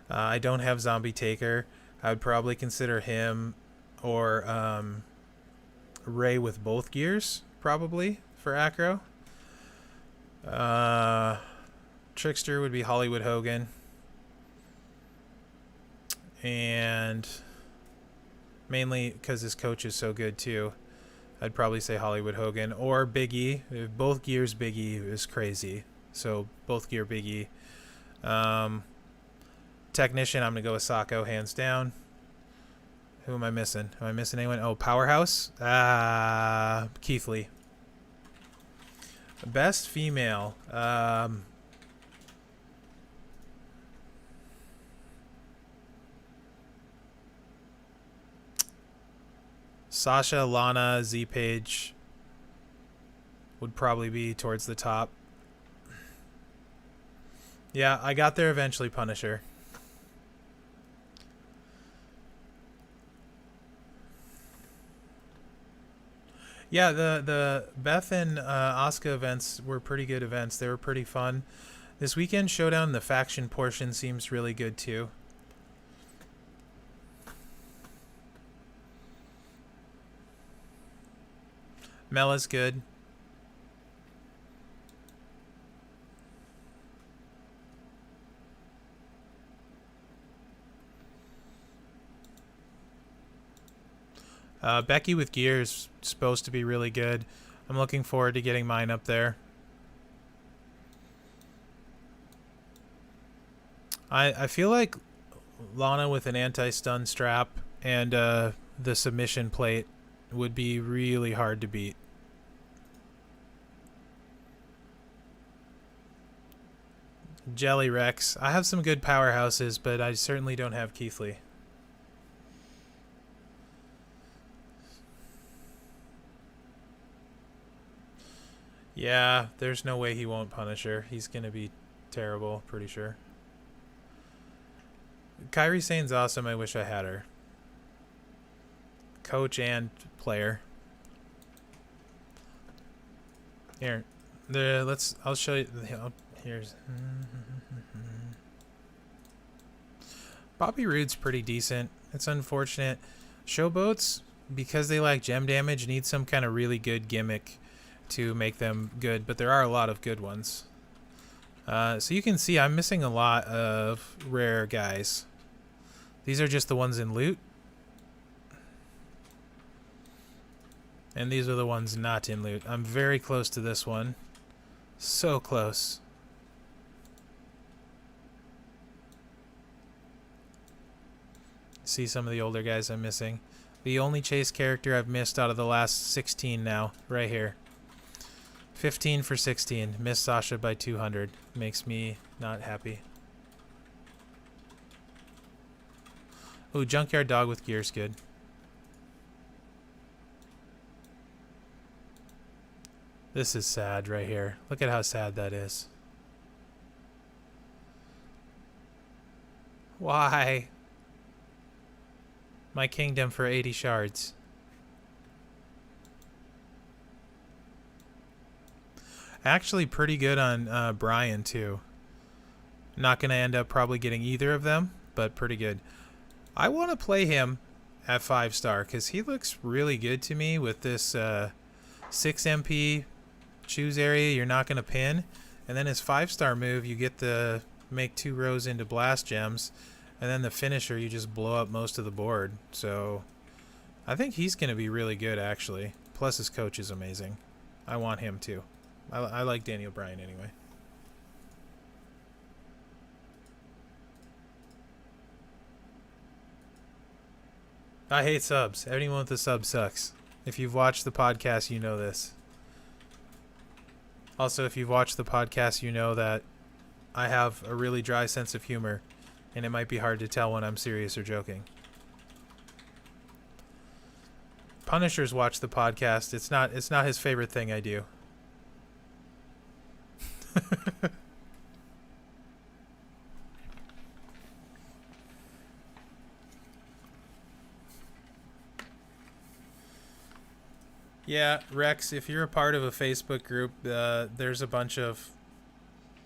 S1: I don't have Zombie Taker. I would probably consider him or Ray with both gears probably for acro. Trickster would be Hollywood Hogan. And mainly because his coach is so good too. I'd probably say Hollywood Hogan or Big E. Both gears Big E is crazy. So both gear Big E. Technician, I'm going to go with Sacco, hands down. Who am I missing? Am I missing anyone? Oh, Powerhouse? Keith Lee. Best female. Sasha, Lana, Z-Page would probably be towards the top. Yeah, I got there eventually, Punisher. Yeah, the Beth and Asuka events were pretty good events. They were pretty fun. This weekend showdown, the faction portion seems really good too. Mella's good. Becky with gear is supposed to be really good. I'm looking forward to getting mine up there. I feel like Lana with an anti-stun strap and the submission plate would be really hard to beat. Jelly Rex. I have some good powerhouses, but I certainly don't have Keith Lee. Yeah, there's no way he won't punish her. He's going to be terrible, pretty sure. Kairi Sane's awesome. I wish I had her. Coach and player. Here, I'll show you. Here's Bobby Roode's pretty decent. It's unfortunate. Showboats, because they lack gem damage, need some kind of really good gimmick to make them good, but there are a lot of good ones. So you can see I'm missing a lot of rare guys. These are just the ones in loot. And these are the ones not in loot. I'm very close to this one. So close. See some of the older guys I'm missing. The only chase character I've missed out of the last 16 now, right here. 15 for 16. Missed Sasha by 200. Makes me not happy. Ooh, Junkyard Dog with gear's good. This is sad right here. Look at how sad that is. Why? My kingdom for 80 shards. Actually pretty good on Brian too. Not going to end up probably getting either of them, but pretty good. I want to play him at 5-star because he looks really good to me with this 6 MP choose area you're not going to pin. And then his 5-star move, you get the make 2 rows into blast gems. And then the finisher, you just blow up most of the board. So I think he's going to be really good, actually. Plus his coach is amazing. I want him too. I like Daniel Bryan anyway. I hate subs. Anyone with a sub sucks. If you've watched the podcast, you know this. Also, if you've watched the podcast, you know that I have a really dry sense of humor, and it might be hard to tell when I'm serious or joking. Punisher's watched the podcast. It's not his favorite thing I do. Yeah, Rex, if you're a part of a Facebook group, there's a bunch of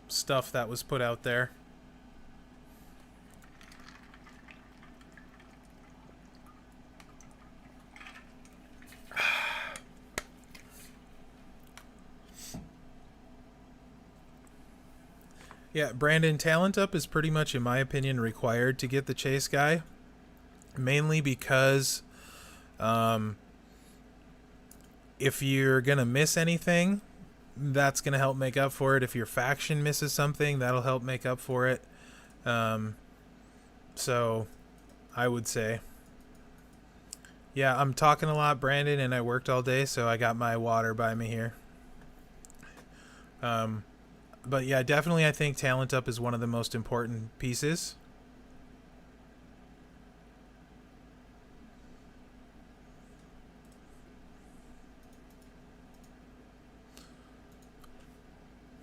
S1: stuff that was put out there. Yeah, Brandon, talent up is pretty much, in my opinion, required to get the chase guy. Mainly because if you're going to miss anything, that's going to help make up for it. If your faction misses something, that'll help make up for it. So I would say, yeah, I'm talking a lot, Brandon, and I worked all day, so I got my water by me here. But yeah, definitely I think talent up is one of the most important pieces.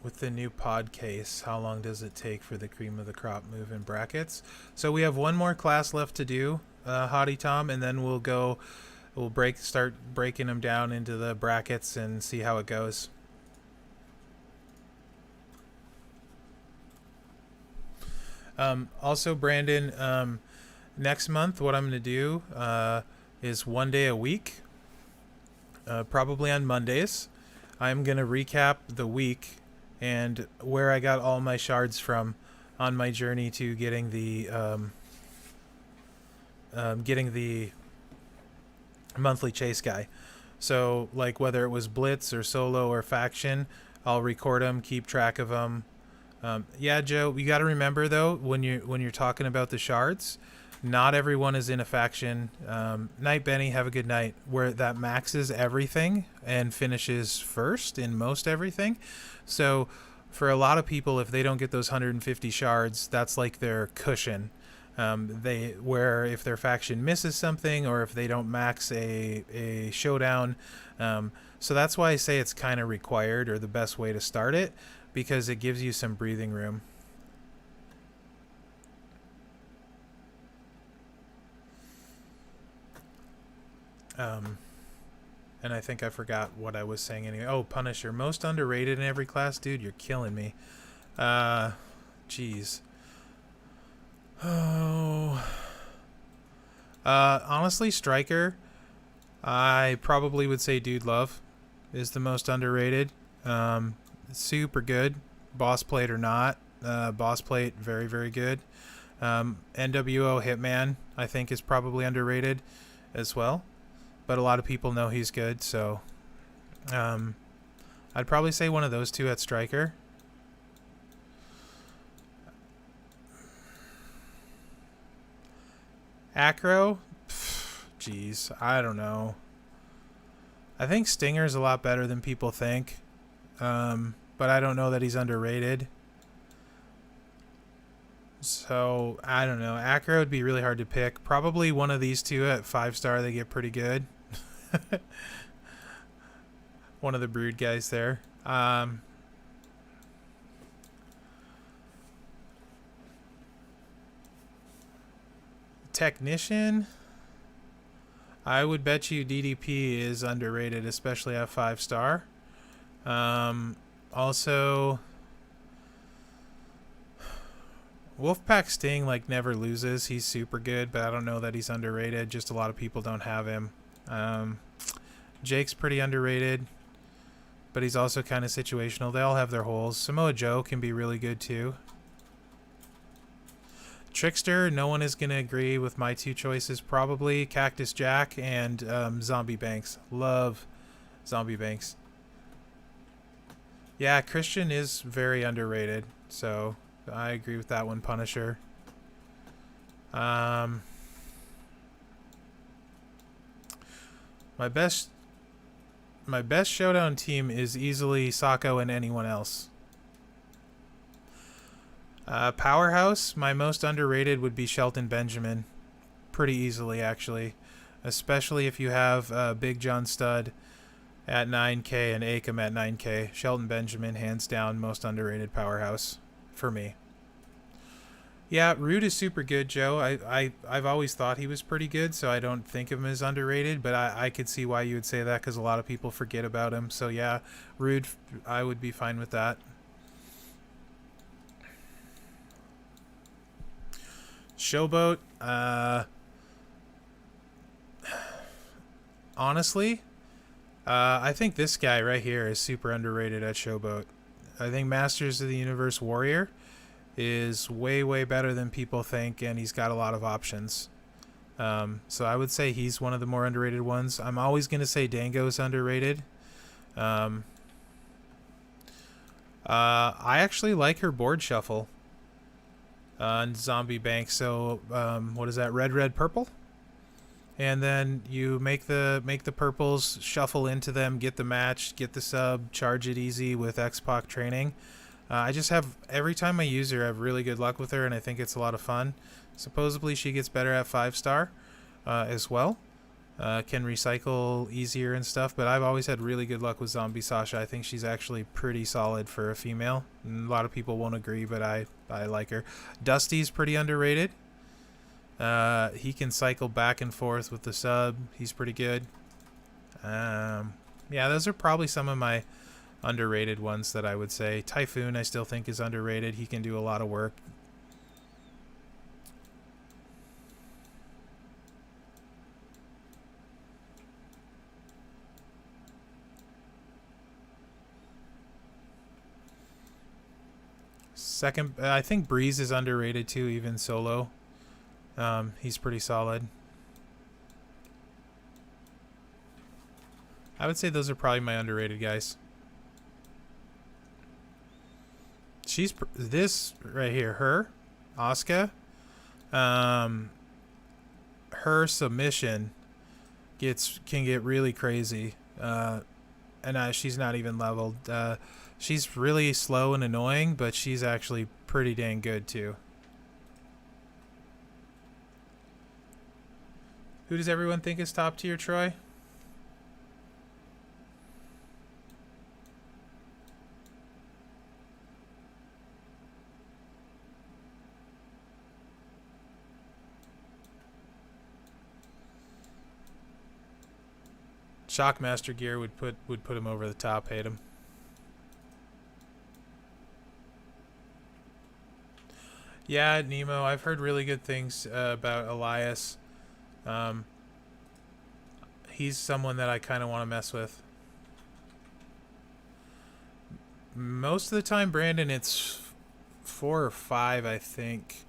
S1: With the new pod case, how long does it take for the cream of the crop move in brackets? So we have one more class left to do, Hottie Tom, and then we'll start breaking them down into the brackets and see how it goes. Also, Brandon, next month, what I'm going to do is one day a week, probably on Mondays. I'm going to recap the week and where I got all my shards from on my journey to getting the monthly chase guy. So, like, whether it was Blitz or solo or faction, I'll record them, keep track of them. Yeah, Joe, you got to remember though, when you're talking about the shards, not everyone is in a faction. Night Benny, have a good night. Where that maxes everything and finishes first in most everything. So for a lot of people, if they don't get those 150 shards, that's like their cushion. Where if their faction misses something or if they don't max a showdown. So that's why I say it's kind of required or the best way to start it, because it gives you some breathing room. And I think I forgot what I was saying anyway. Oh, Punisher, most underrated in every class, dude. You're killing me. Jeez. Oh. Honestly, Striker, I probably would say Dude Love is the most underrated. Super good, boss plate or not. Boss plate, very very good. NWO Hitman, I think, is probably underrated as well, but a lot of people know he's good. So I'd probably say one of those two at Striker. Acro, jeez, I don't know. I think Stinger's a lot better than people think, but I don't know that he's underrated. So I don't know. Acro would be really hard to pick. Probably one of these two at 5-star. They get pretty good. One of the Brood guys there. Technician, I would bet you DDP is underrated, especially at 5-star. Also, Wolfpack Sting like never loses. He's super good, but I don't know that he's underrated. Just a lot of people don't have him. Jake's pretty underrated, but he's also kind of situational. They all have their holes. Samoa Joe can be really good too. Trickster, no one is going to agree with my two choices. Probably Cactus Jack and Zombie Banks. Love Zombie Banks. Yeah, Christian is very underrated, so I agree with that one, Punisher. My best showdown team is easily Sako and anyone else. Powerhouse, my most underrated would be Shelton Benjamin. Pretty easily, actually. Especially if you have Big John Studd at 9K and Akam at 9K. Shelton Benjamin, hands down, most underrated powerhouse for me. Yeah, Rude is super good, Joe. I've always thought he was pretty good, so I don't think of him as underrated, but I could see why you would say that because a lot of people forget about him. So yeah, Rude, I would be fine with that. Showboat, honestly, I think this guy right here is super underrated at Showboat. I think Masters of the Universe Warrior is way, way better than people think, and he's got a lot of options. So I would say he's one of the more underrated ones. I'm always going to say Dango's underrated. I actually like her board shuffle on Zombie Bank. So what is that? Red, red, purple, and then you make the purples, shuffle into them, get the match, get the sub, charge it easy with X-Pac training. I just have, every time I use her, I have really good luck with her, and I think it's a lot of fun. Supposedly she gets better at 5-star as well. Can recycle easier and stuff, but I've always had really good luck with Zombie Sasha. I think she's actually pretty solid for a female. And a lot of people won't agree, but I like her. Dusty's pretty underrated. He can cycle back and forth with the sub. He's pretty good. Yeah, those are probably some of my underrated ones that I would say. Typhoon I still think is underrated. He can do a lot of work. Second, I think Breeze is underrated too, even solo. He's pretty solid. I would say those are probably my underrated guys. This right here, her, Asuka, her submission can get really crazy, and she's not even leveled. She's really slow and annoying, but she's actually pretty dang good too. Who does everyone think is top tier, Troy? Shockmaster gear would put him over the top. Hate him. Yeah, Nemo. I've heard really good things about Elias. Um, he's someone that I kind of want to mess with. Most of the time, Brandon, it's 4 or 5, I think.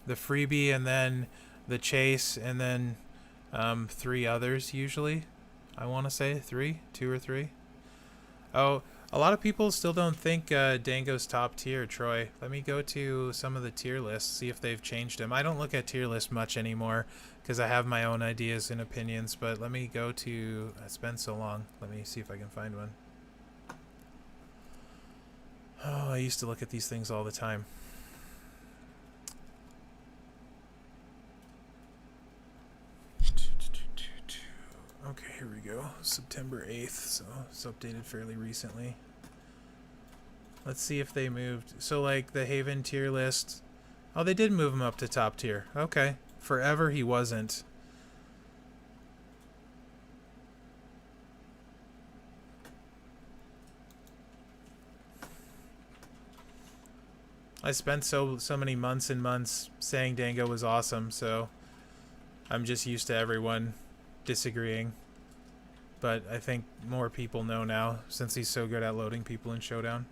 S1: The freebie and then the chase and then 3 others usually. I want to say 2 or 3. Oh, a lot of people still don't think Dango's top tier, Troy. Let me go to some of the tier lists, see if they've changed him. I don't look at tier lists much anymore because I have my own ideas and opinions, but let me go to... It's been so long. Let me see if I can find one. Oh, I used to look at these things all the time. Okay, here we go. September 8th, so it's updated fairly recently. Let's see if they moved. So, like, the Haven tier list... Oh, they did move him up to top tier. Okay. Forever he wasn't. I spent so many months and months saying Dango was awesome, so I'm just used to everyone disagreeing. But I think more people know now since he's so good at loading people in Showdown.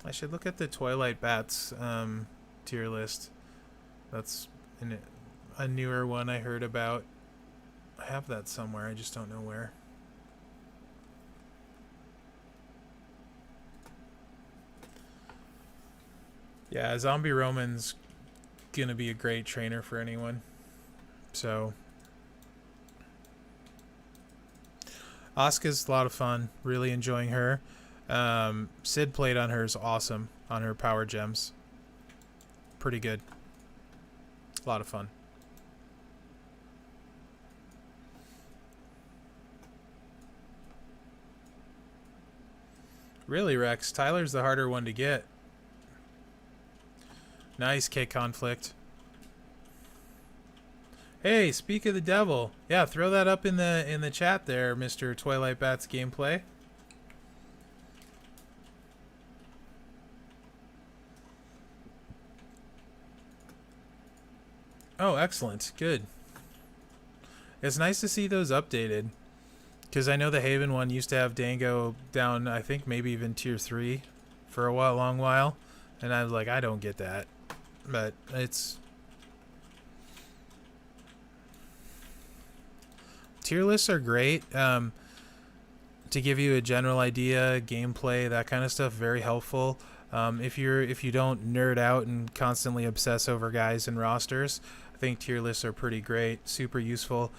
S1: I should look at the Twilight Bats tier list. That's a newer one I heard about. I have that somewhere, I just don't know where. Yeah, Zombie Roman's gonna be a great trainer for anyone. So Asuka's a lot of fun, really enjoying her. Sid played on her is awesome on her power gems. Pretty good. A lot of fun. Really, Rex? Tyler's the harder one to get. Nice kick conflict. Hey, speak of the devil. Yeah, throw that up in the chat there, Mr. Twilight Bats gameplay. Oh, excellent. Good. It's nice to see those updated. Because I know the Haven one used to have Dango down, I think maybe even tier 3 for a long while. And I was like, I don't get that. But it's... Tier lists are great. To give you a general idea, gameplay, that kind of stuff, very helpful. If you don't nerd out and constantly obsess over guys and rosters, I think tier lists are pretty great, super useful.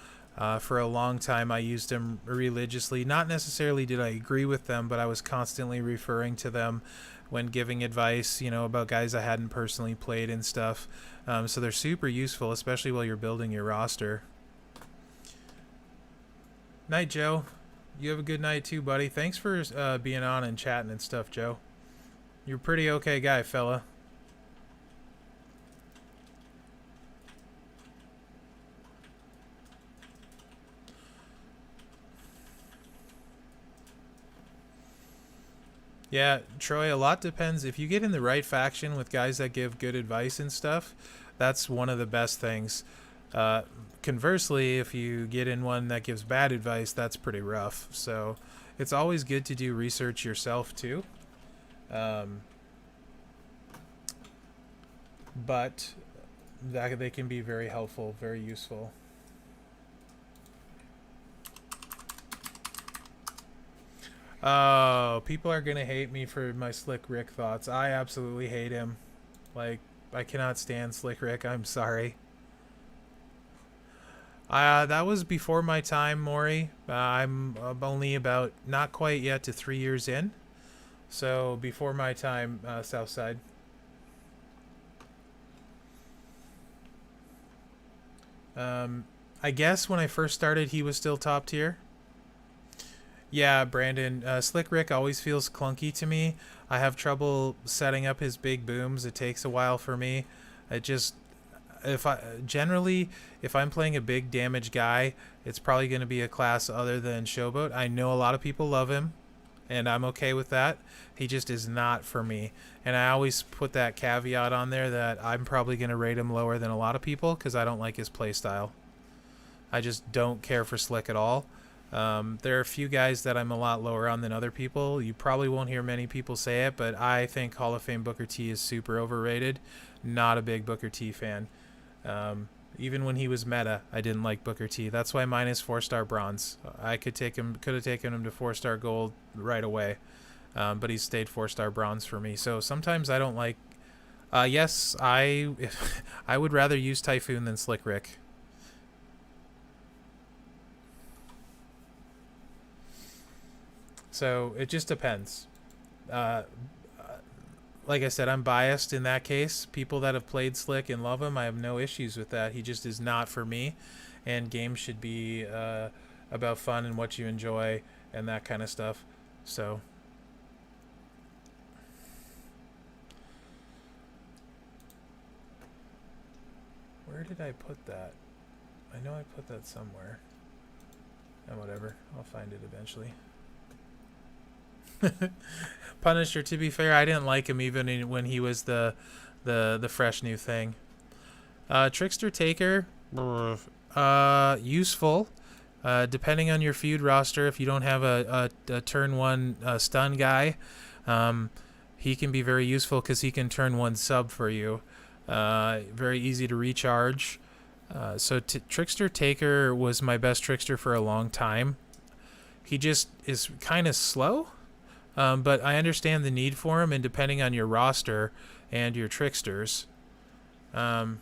S1: For a long time, I used them religiously. Not necessarily did I agree with them, but I was constantly referring to them when giving advice, about guys I hadn't personally played and stuff. So they're super useful, especially while you're building your roster. Night, Joe. You have a good night too, buddy. Thanks for being on and chatting and stuff, Joe. You're a pretty okay guy, fella. Yeah, Troy, a lot depends. If you get in the right faction with guys that give good advice and stuff, that's one of the best things. Conversely, if you get in one that gives bad advice, that's pretty rough. So it's always good to do research yourself too. But that they can be very helpful, very useful. Oh, people are gonna hate me for my Slick Rick thoughts. I absolutely hate him. Like, I cannot stand Slick Rick. I'm sorry. That was before my time, Maury. I'm only about, not quite yet to 3 years in. So, before my time, Southside. I guess when I first started, he was still top tier. Yeah, Brandon. Slick Rick always feels clunky to me. I have trouble setting up his big booms. It takes a while for me. It just if I generally if I'm playing a big damage guy, it's probably going to be a class other than Showboat. I know a lot of people love him, and I'm okay with that. He just is not for me. And I always put that caveat on there that I'm probably going to rate him lower than a lot of people because I don't like his playstyle. I just don't care for Slick at all. There are a few guys that I'm a lot lower on than other people. You probably won't hear many people say it, but I think Hall of Fame Booker T is super overrated. Not a big Booker T fan. Even when he was meta, I didn't like Booker T. That's why mine is 4-star bronze. I could have taken him to 4-star gold right away, but he stayed 4-star bronze for me. So sometimes I don't like. Yes, I would rather use Typhoon than Slick Rick. So it just depends. Uh, like I said, I'm biased in that case. People that have played Slick and love him, I have no issues with that. He just is not for me, and games should be about fun and what you enjoy and that kind of stuff. So, where did I put that? I know I put that somewhere. And whatever, I'll find it eventually. Punisher, to be fair, I didn't like him even when he was the fresh new thing. Trickster Taker, useful. Depending on your feud roster, if you don't have a turn one stun guy, he can be very useful because he can turn one sub for you. Very easy to recharge. So Trickster Taker was my best Trickster for a long time. He just is kind of slow. But I understand the need for him, and depending on your roster and your tricksters. No,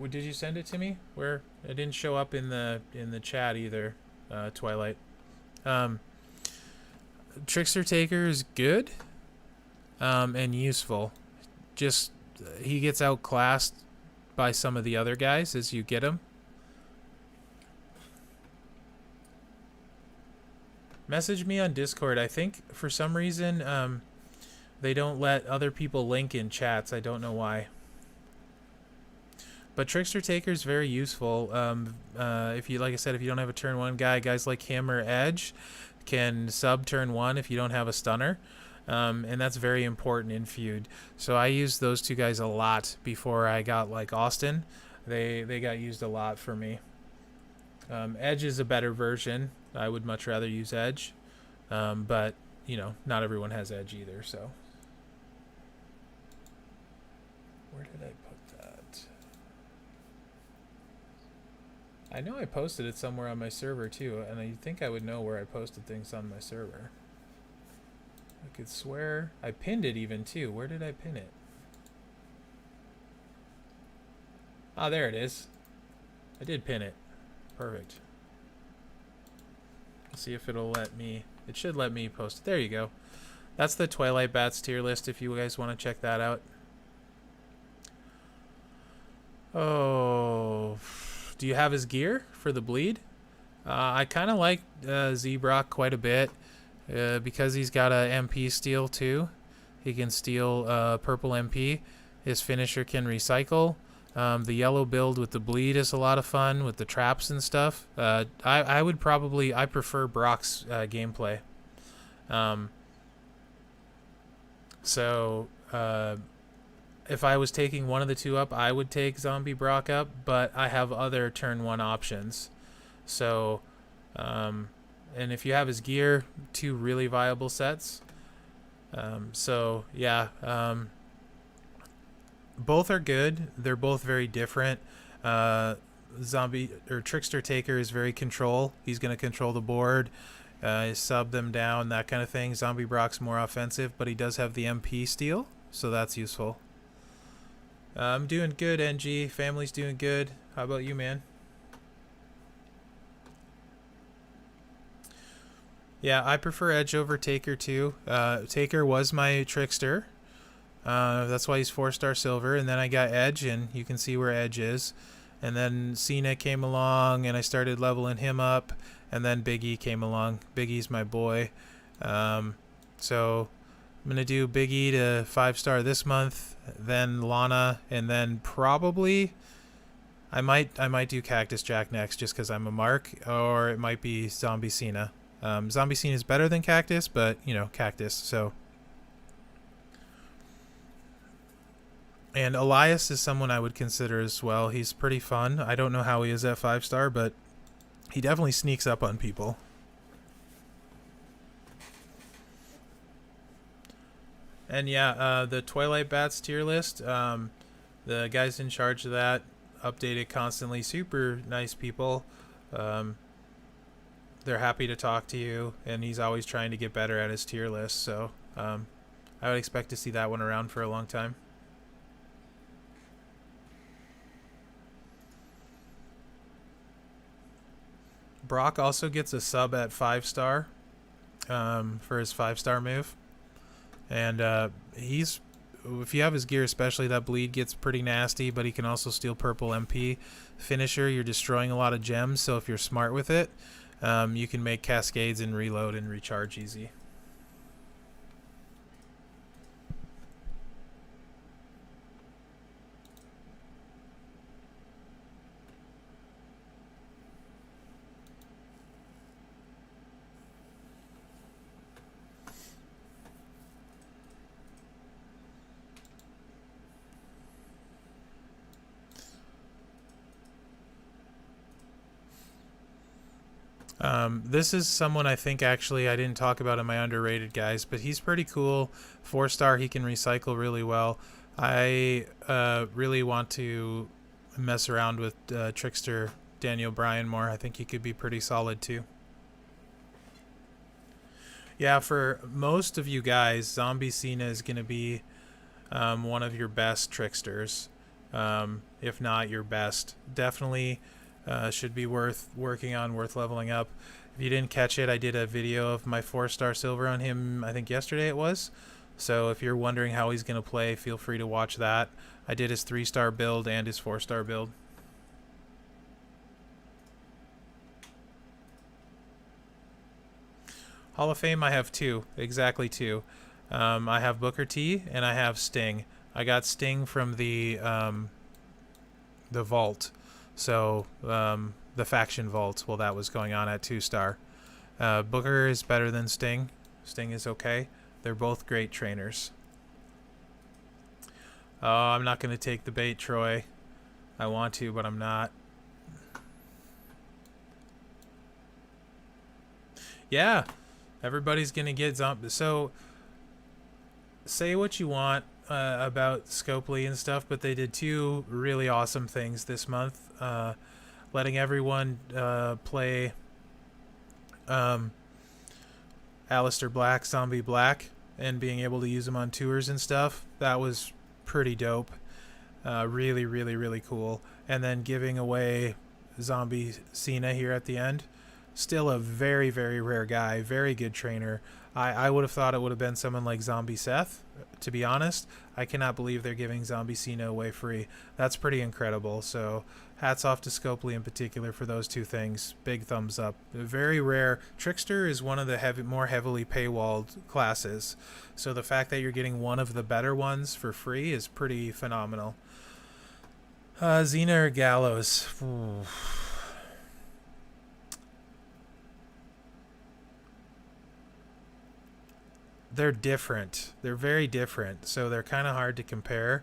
S1: did you send it to me? Where it didn't show up in the chat either. Twilight. Trickster Taker is good, and useful. Just he gets outclassed by some of the other guys as you get him. Message me on Discord. I think for some reason they don't let other people link in chats. I don't know why. But Trickster Taker is very useful. If you, like I said, if you don't have a turn one guy, guys like him or Edge can sub turn one if you don't have a stunner. And that's very important in feud. So I used those two guys a lot before I got like Austin. They got used a lot for me. Edge is a better version. I would much rather use Edge. But, you know, not everyone has Edge either, so. Where did I put that? I know I posted it somewhere on my server, too, and I think I would know where I posted things on my server. I could swear I pinned it even, too. Where did I pin it? Ah, there it is. I did pin it. Perfect. Let's see if it'll let me. It should let me post it. There you go. That's the Twilight Bats tier list if you guys want to check that out. Oh, do you have his gear for the bleed? I kind of like Z-Brock quite a bit because he's got a MP steal too. He can steal purple MP. His finisher can recycle. The yellow build with the bleed is a lot of fun with the traps and stuff. I would probably I prefer Brock's gameplay. So if I was taking one of the two up, I would take Zombie Brock up, but I have other turn one options. So and if you have his gear, two really viable sets. So yeah. Both are good. They're both very different. Zombie or Trickster Taker is very control. He's going to control the board, sub them down, that kind of thing. Zombie Brock's more offensive, but he does have the MP steal, so that's useful. I'm doing good, NG. Family's doing good. How about you, man? Yeah, I prefer Edge over Taker too. Taker was my Trickster. That's why he's 4-star silver. And then I got Edge, and you can see where Edge is. And then Cena came along, and I started leveling him up. and then Big E came along. Big E's my boy. So I'm gonna do Big E to 5-star this month, then Lana, and then probably I might do Cactus Jack next just because I'm a mark, or it might be Zombie Cena. Zombie Cena is better than Cactus, but Cactus. So, and Elias is someone I would consider as well. He's pretty fun. I don't know how he is at 5-star, but he definitely sneaks up on people. And yeah, the Twilight Bats tier list, the guys in charge of that update it constantly. Super nice people. They're happy to talk to you, and he's always trying to get better at his tier list. So I would expect to see that one around for a long time. Brock also gets a sub at 5-star for his 5-star move. And he's, if you have his gear especially, that bleed gets pretty nasty, but he can also steal purple MP. Finisher, you're destroying a lot of gems, so if you're smart with it, you can make cascades and reload and recharge easy. This is someone I think actually I didn't talk about in my underrated guys, but he's pretty cool. 4-star, he can recycle really well. I really want to mess around with Trickster Daniel Bryan more. I think he could be pretty solid too. Yeah, for most of you guys, Zombie Cena is going to be one of your best tricksters, if not your best. Definitely should be worth working on, worth leveling up. If you didn't catch it, I did a video of my 4-star silver on him, I think yesterday it was. So if you're wondering how he's going to play, feel free to watch that. I did his 3-star build and his 4-star build. Hall of Fame, I have two, exactly two. I have Booker T and I have Sting. I got Sting from the vault. So the faction vault, well, that was going on at 2-star. Booker is better than Sting. Sting is okay. They're both great trainers. Oh, I'm not going to take the bait, Troy. I want to, but I'm not. Yeah, everybody's going to get zombie. So, say what you want about Scopely and stuff, but they did two really awesome things this month. Letting everyone play Alistair Black, Zombie Black, and being able to use them on tours and stuff. That was pretty dope. Really, really, really cool. And then giving away Zombie Cena here at the end. Still a very, very rare guy. Very good trainer. I would have thought it would have been someone like Zombie Seth, to be honest. I cannot believe they're giving Zombie Cena away free. That's pretty incredible. So hats off to Scopely in particular for those two things. Big thumbs up. Very rare. Trickster is one of the more heavily paywalled classes. So the fact that you're getting one of the better ones for free is pretty phenomenal. Xena or Gallows? Ooh. They're different. They're very different. So they're kind of hard to compare.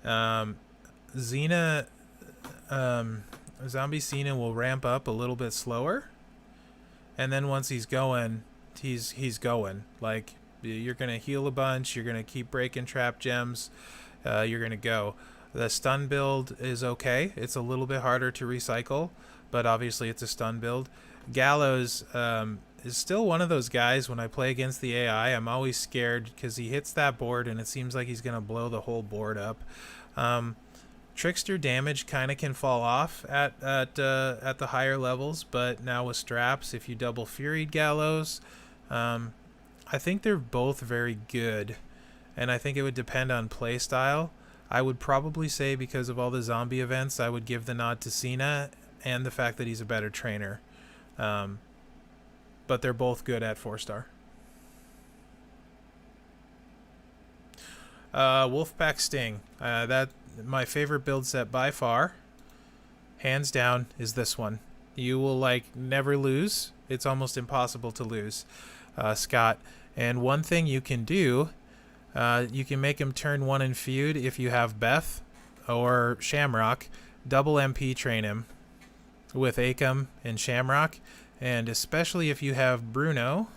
S1: Xena, Zombie Cena will ramp up a little bit slower, and then once he's going, he's going. Like, you're gonna heal a bunch. You're gonna keep breaking trap gems. You're gonna go. The stun build is okay. It's a little bit harder to recycle, but obviously it's a stun build. Gallows is still one of those guys. When I play against the AI, I'm always scared because he hits that board and it seems like he's gonna blow the whole board up. Trickster damage kind of can fall off at the higher levels, but now with straps, if you double Furied Gallows, I think they're both very good, and I think it would depend on play style. I would probably say, because of all the zombie events, I would give the nod to Cena and the fact that he's a better trainer. but they're both good at 4-star. Wolfpack Sting. That my favorite build set by far, hands down, is this one. You will like never lose. It's almost impossible to lose, Scott. And one thing you can do, you can make him turn 1 in feud if you have Beth or Shamrock. Double MP train him with Akam and Shamrock, and especially if you have Bruno.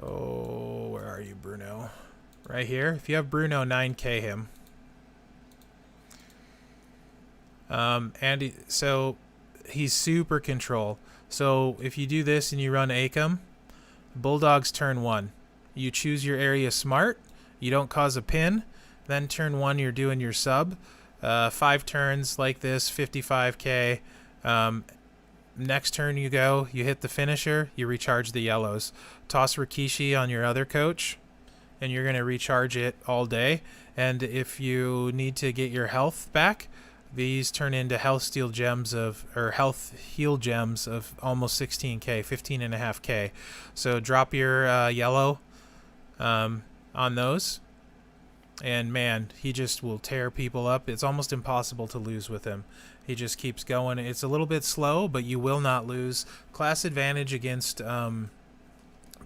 S1: Oh, where are you, Bruno? Right here. If you have Bruno, 9k him. So he's super control. So if you do this and you run Akam, Bulldogs turn 1. You choose your area smart. You don't cause a pin. Then turn 1, you're doing your sub. 5 turns like this, 55k. Next turn you go, you hit the finisher, you recharge the yellows. Toss Rikishi on your other coach, and you're going to recharge it all day. And if you need to get your health back, these turn into health steal gems or health heal gems of almost 16k, 15.5k. So drop your yellow on those. And man, he just will tear people up. It's almost impossible to lose with him. He just keeps going. It's a little bit slow, but you will not lose. Class advantage against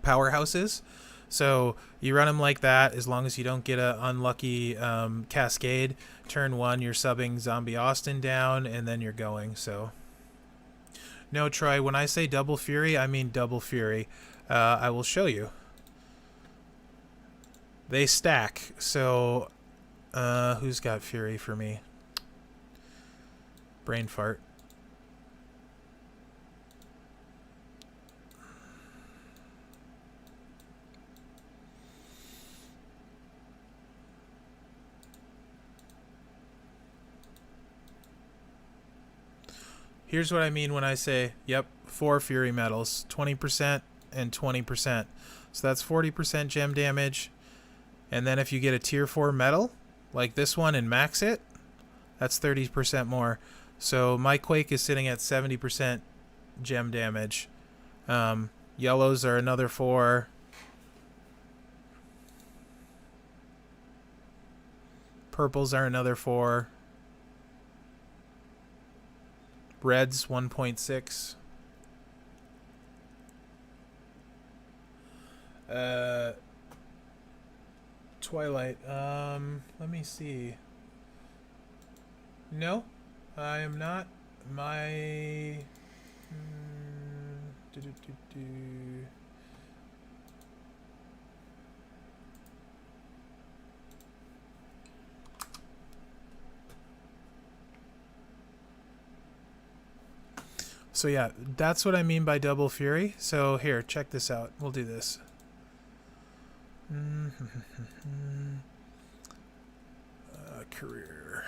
S1: powerhouses. So you run him like that as long as you don't get an unlucky cascade. Turn 1, you're subbing Zombie Austin down, and then you're going. So no, Troy, when I say double fury, I mean double fury. I will show you. They stack. So who's got fury for me? Brain fart. Here's what I mean when I say, yep, 4 fury medals, 20% and 20%. So that's 40% gem damage. And then if you get a tier 4 medal, like this one, and max it, that's 30% more. So my Quake is sitting at 70% gem damage. Yellows are another 4. Purples are another 4. Reds 1.6. Twilight. Let me see. No, I am not. My. So yeah, that's what I mean by double fury. So here, check this out. We'll do this. Career.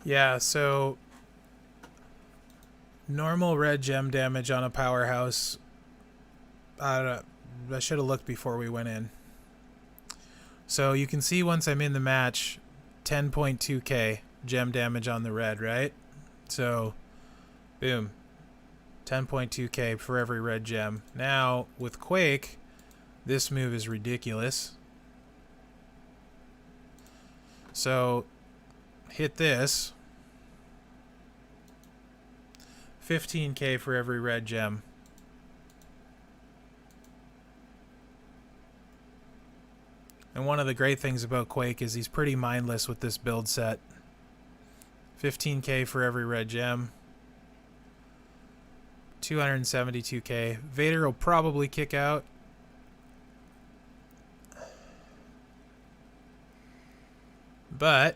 S1: Yeah, so normal red gem damage on a powerhouse. I should have looked before we went in. So you can see once I'm in the match, 10.2k gem damage on the red, right? So, boom, 10.2k for every red gem. Now, with Quake, this move is ridiculous. So, hit this. 15k for every red gem. And one of the great things about Quake is he's pretty mindless with this build set. 15k for every red gem. 272k. Vader will probably kick out. But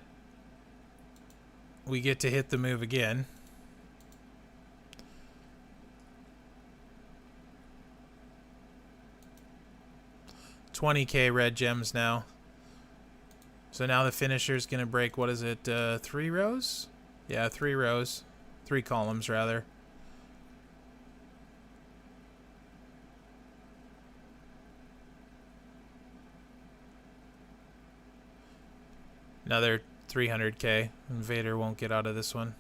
S1: we get to hit the move again. 20k red gems now. So now the finisher's going to break, what is it, 3 rows? Yeah, 3 rows. 3 columns, rather. Another 300k. Invader won't get out of this one.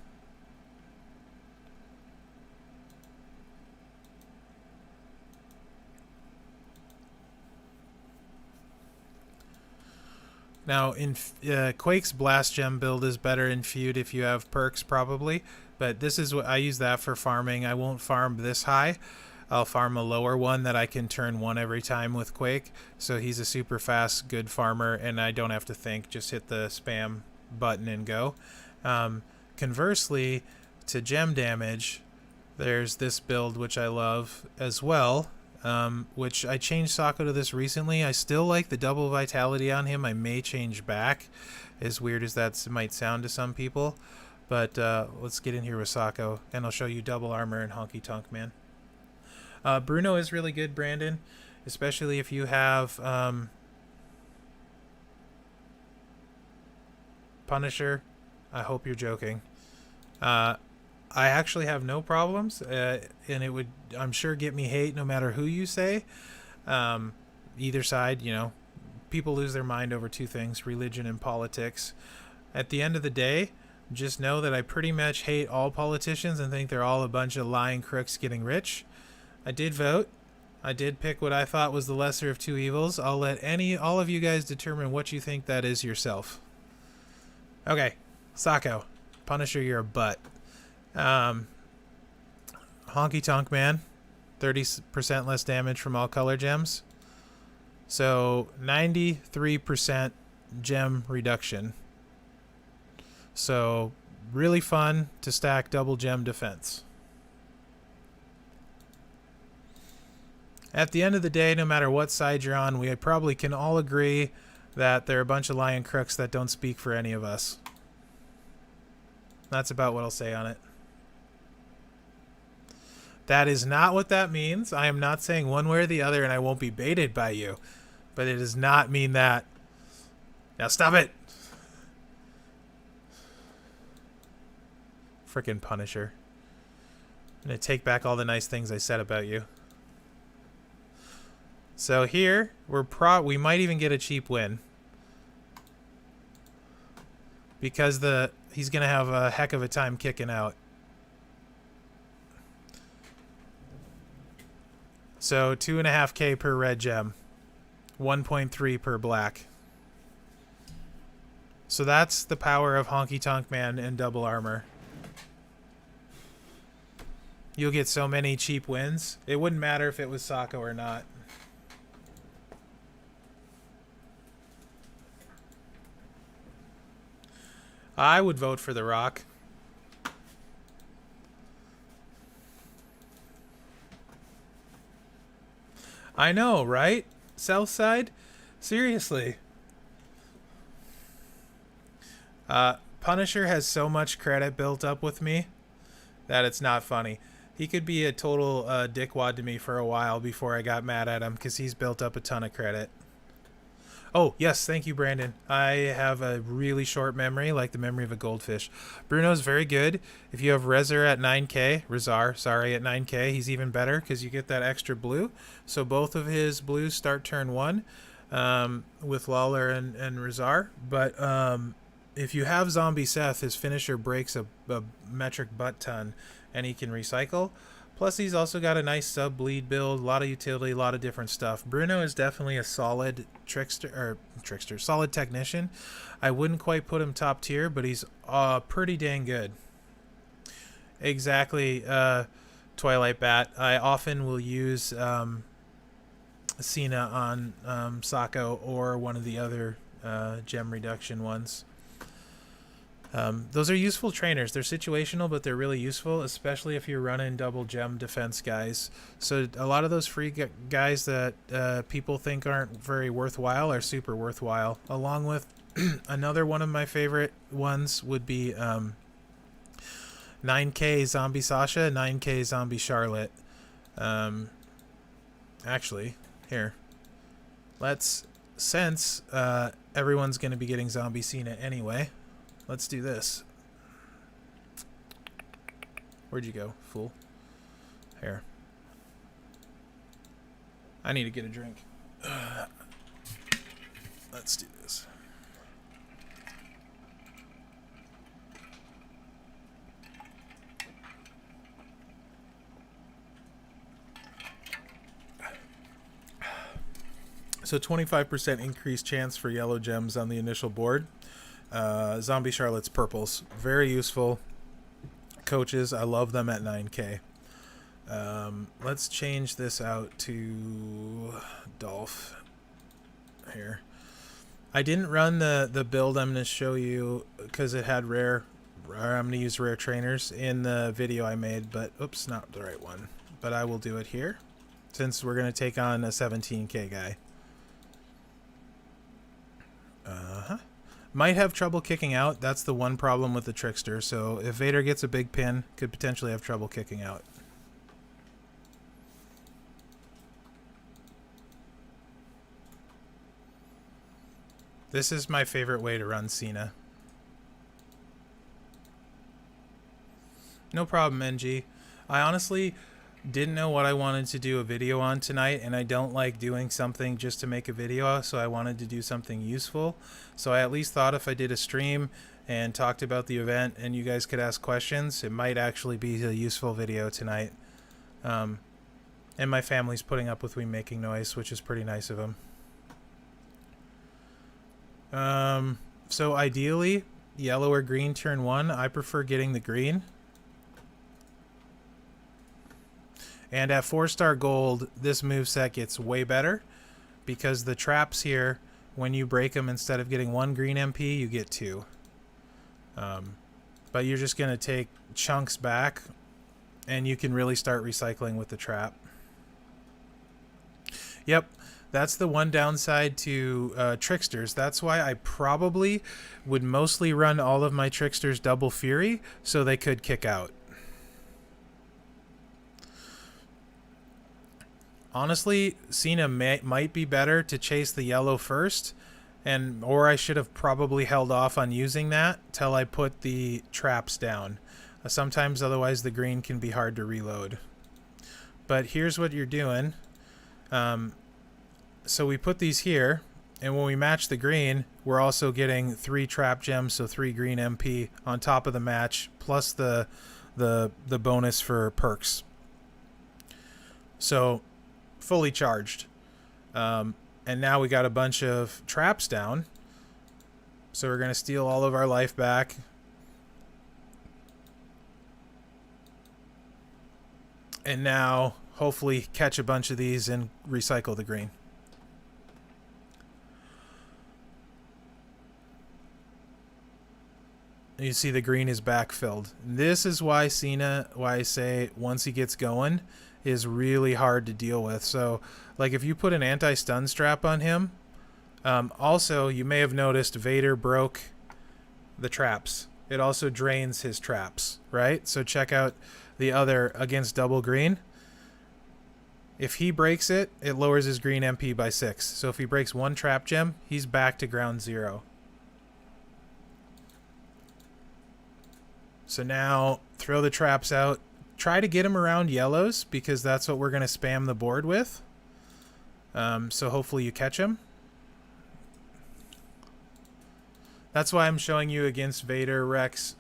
S1: Now, in Quake's Blast Gem build is better in Feud if you have perks, probably. But this is what I use that for farming. I won't farm this high. I'll farm a lower one that I can turn 1 every time with Quake. So he's a super fast, good farmer, and I don't have to think. Just hit the spam button and go. Conversely, to gem damage, there's this build which I love as well. Which I changed Sako to this recently. I still like the double vitality on him. I may change back, as weird as that might sound to some people. But let's get in here with Sako, and I'll show you double armor and Honky Tonk Man. Bruno is really good, Brandon, especially if you have Punisher. I hope you're joking. I actually have no problems, and it would, I'm sure, get me hate no matter who you say. Either side, you know, people lose their mind over 2 things, religion and politics. At the end of the day, just know that I pretty much hate all politicians and think they're all a bunch of lying crooks getting rich. I did vote. I did pick what I thought was the lesser of 2 evils. I'll let all of you guys determine what you think that is yourself. Okay, Sako. Punisher, you're a butt. Honky Tonk Man, 30% less damage from all color gems. So 93% gem reduction. So really fun to stack double gem defense. At the end of the day, no matter what side you're on, we probably can all agree that they're a bunch of lying crooks that don't speak for any of us. That's about what I'll say on it. That is not what that means. I am not saying one way or the other, and I won't be baited by you. But it does not mean that. Now stop it! Frickin' Punisher. I'm gonna take back all the nice things I said about you. So here, we might even get a cheap win. Because he's gonna have a heck of a time kicking out. So 2.5k per red gem, 1.3 per black. So that's the power of Honky Tonk Man and double armor. You'll get so many cheap wins. It wouldn't matter if it was Sako or not. I would vote for The Rock. I know, right? Southside? Seriously. Punisher has so much credit built up with me that it's not funny. He could be a total dickwad to me for a while before I got mad at him because he's built up a ton of credit. Oh, yes, thank you, Brandon. I have a really short memory, like the memory of a goldfish. Bruno's very good. If you have Rezar at 9k, at 9k, he's even better because you get that extra blue. So both of his blues start turn 1 with Lawler and Rezar. But if you have Zombie Seth, his finisher breaks a metric butt ton, and he can recycle. Plus, he's also got a nice sub-bleed build, a lot of utility, a lot of different stuff. Bruno is definitely a solid solid technician. I wouldn't quite put him top tier, but he's pretty dang good. Exactly, Twilight Bat. I often will use Cena on Sako or one of the other gem reduction ones. Those are useful trainers. They're situational, but they're really useful, especially if you're running double gem defense guys. So a lot of those free guys that people think aren't very worthwhile are super worthwhile. Along with another one of my favorite ones would be 9k Zombie Sasha, 9k Zombie Charlotte. Actually, here. Since everyone's going to be getting Zombie Cena anyway, let's do this. Where'd you go, fool? Here. I need to get a drink. Let's do this. So 25% increased chance for yellow gems on the initial board. Zombie Charlotte's purples. Very useful. Coaches, I love them at 9k. Let's change this out to Dolph here. I didn't run the build I'm going to show you because it had rare. I'm going to use rare trainers in the video I made, but oops, not the right one. But I will do it here since we're going to take on a 17k guy. Might have trouble kicking out. That's the one problem with the Trickster. So if Vader gets a big pin, could potentially have trouble kicking out. This is my favorite way to run Cena. No problem, NG. I honestly didn't know what I wanted to do a video on tonight, and I don't like doing something just to make a video, so I wanted to do something useful. So I at least thought if I did a stream and talked about the event and you guys could ask questions, it might actually be a useful video tonight. And my family's putting up with me making noise, which is pretty nice of them. So ideally, yellow or green turn 1. I prefer getting the green. And at 4-star gold, this moveset gets way better because the traps here, when you break them, instead of getting 1 green MP, you get 2. But you're just going to take chunks back, and you can really start recycling with the trap. Yep, that's the one downside to Tricksters. That's why I probably would mostly run all of my Tricksters double Fury so they could kick out. Honestly, Cena might be better to chase the yellow first, or I should have probably held off on using that till I put the traps down. Sometimes otherwise the green can be hard to reload. But here's what you're doing. So we put these here, and when we match the green, we're also getting 3 trap gems, so 3 green MP on top of the match, plus the bonus for perks. So fully charged. And now we got a bunch of traps down. So we're going to steal all of our life back. And now hopefully catch a bunch of these and recycle the green. You see the green is backfilled. This is why Cena, why I say once he gets going, is really hard to deal with. So, like if you put an anti-stun strap on him, also you may have noticed Vader broke the traps. It also drains his traps, right? So check out the other against double green. If he breaks it, it lowers his green MP by 6. So if he breaks 1 trap gem, he's back to ground 0. So now throw the traps out. Try to get him around yellows because that's what we're going to spam the board with. So hopefully you catch him. That's why I'm showing you against Vader Rex,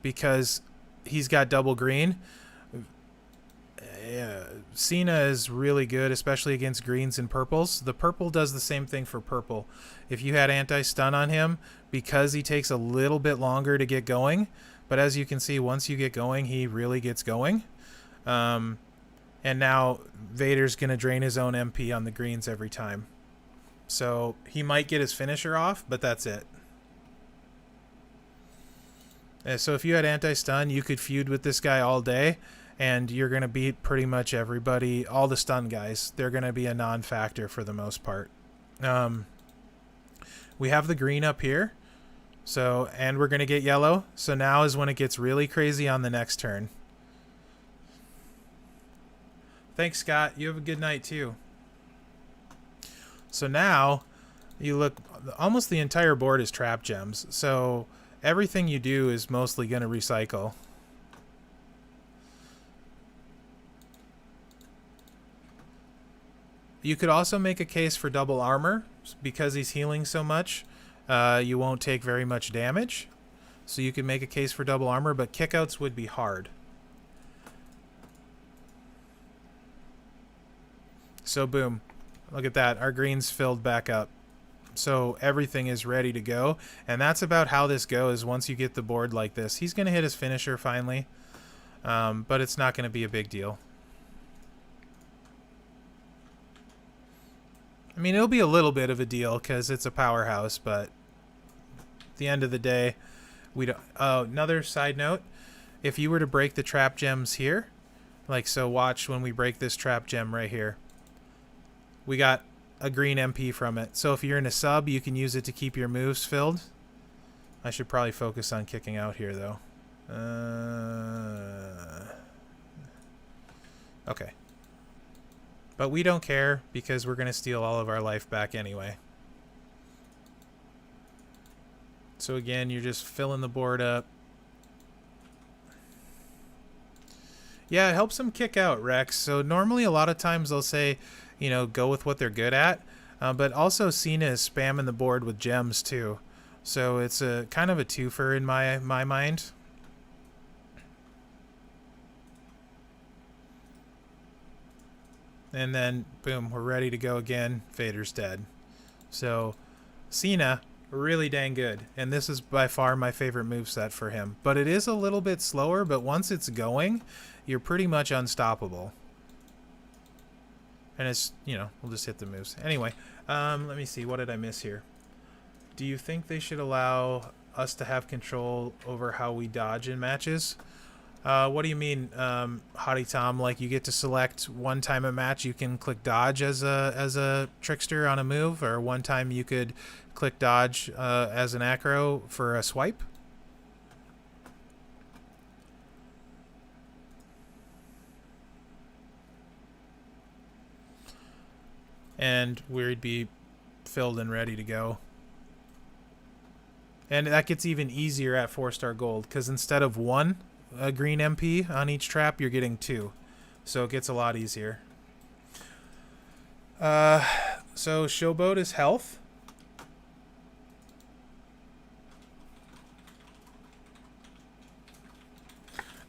S1: because he's got double green. Cena is really good, especially against greens and purples. The purple does the same thing for purple. If you had anti-stun on him, because he takes a little bit longer to get going, but as you can see, once you get going, he really gets going. And now Vader's going to drain his own MP on the greens every time. So he might get his finisher off, but that's it. So if you had anti-stun, you could feud with this guy all day, and you're going to beat pretty much everybody. All the stun guys, they're going to be a non-factor for the most part. We have the green up here. So, and we're going to get yellow. So now is when it gets really crazy on the next turn. Thanks, Scott. You have a good night, too. So now you look, almost the entire board is trap gems. So everything you do is mostly going to recycle. You could also make a case for double armor because he's healing so much. You won't take very much damage. So you could make a case for double armor, but kickouts would be hard. So boom. Look at that. Our green's filled back up. So everything is ready to go. And that's about how this goes once you get the board like this. He's going to hit his finisher finally. But it's not going to be a big deal. I mean, it'll be a little bit of a deal because it's a powerhouse, but at the end of the day, we don't. Oh, another side note: if you were to break the trap gems here, like so, watch when we break this trap gem right here. We got a green MP from it. So if you're in a sub, you can use it to keep your moves filled. I should probably focus on kicking out here, though. Okay. But we don't care because we're going to steal all of our life back anyway. So again, you're just filling the board up. Yeah, it helps them kick out, Rex. So normally a lot of times they'll say, you know, go with what they're good at. But also Cena is spamming the board with gems too. So it's a kind of a twofer in my mind. And then, boom, we're ready to go again. Vader's dead. So, Cena, really dang good. And this is by far my favorite moveset for him. But it is a little bit slower, but once it's going, you're pretty much unstoppable. And it's, you know, we'll just hit the moves. Anyway, let me see. What did I miss here? Do you think they should allow us to have control over how we dodge in matches? What do you mean, Hottie Tom? Like you get to select one time a match you can click dodge as a trickster on a move, or one time you could click dodge as an acro for a swipe? And we'd be filled and ready to go. And that gets even easier at 4-star gold, because instead of one a green MP on each trap, you're getting 2. So it gets a lot easier. So Showboat is health.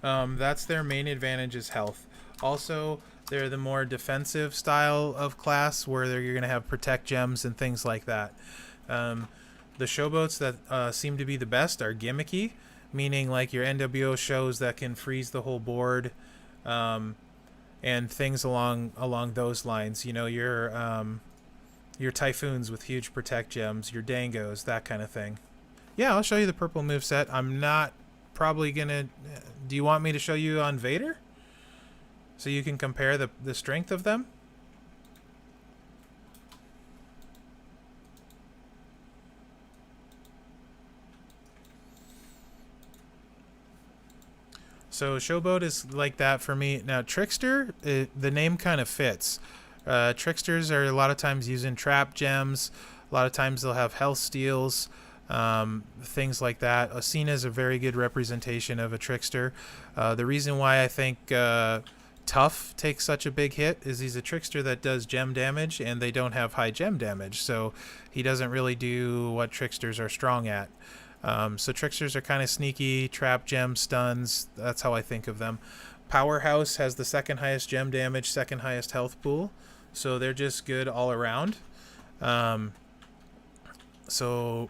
S1: That's their main advantage, is health. Also, they're the more defensive style of class where you're going to have protect gems and things like that. The showboats that seem to be the best are gimmicky, meaning like your NWO shows that can freeze the whole board, and things along those lines. You know, your typhoons with huge protect gems, your dangos, that kind of thing. Yeah, I'll show you the purple moveset. I'm not probably gonna. Do you want me to show you on Vader, so you can compare the strength of them? So Showboat is like that for me. Now Trickster, the name kind of fits. Tricksters are a lot of times using trap gems. A lot of times they'll have health steals, things like that. Asina is a very good representation of a trickster. The reason why I think Tough takes such a big hit is he's a trickster that does gem damage, and they don't have high gem damage, so he doesn't really do what tricksters are strong at. So tricksters are kind of sneaky, trap gem stuns. That's how I think of them. Powerhouse has the second highest gem damage, second highest health pool, so they're just good all around. So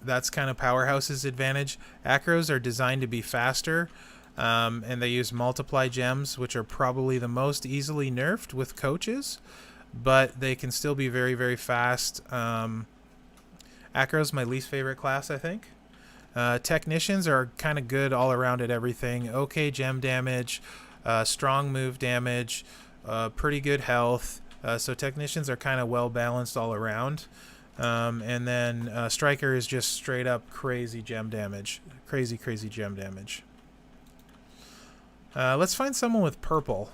S1: that's kind of Powerhouse's advantage. Acros are designed to be faster, and they use multiply gems, which are probably the most easily nerfed with coaches, but they can still be very, very fast. Acro's my least favorite class, I think. Technicians are kind of good all around at everything. Okay gem damage, strong move damage, pretty good health. So technicians are kind of well balanced all around. And then Striker is just straight up crazy gem damage. Crazy gem damage. Let's find someone with purple,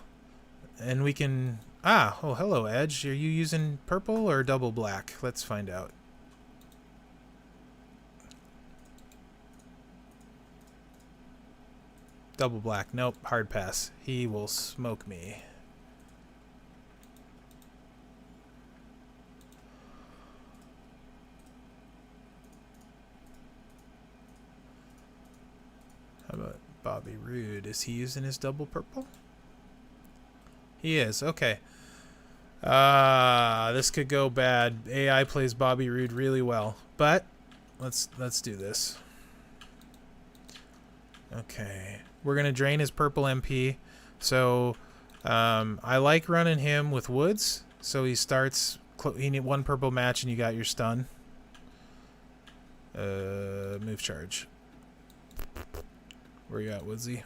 S1: and we can Ah, oh, hello, Edge. Are you using purple or double black? Let's find out. Double black. Nope, hard pass. He will smoke me. How about Bobby Roode? Is he using his double purple? He is. Okay. This could go bad. AI plays Bobby Roode really well, but let's do this. Okay, we're gonna drain his purple MP. So I like running him with Woods. So he starts. He need one purple match, and you got your stun. Move charge. Where you at, Woodsy?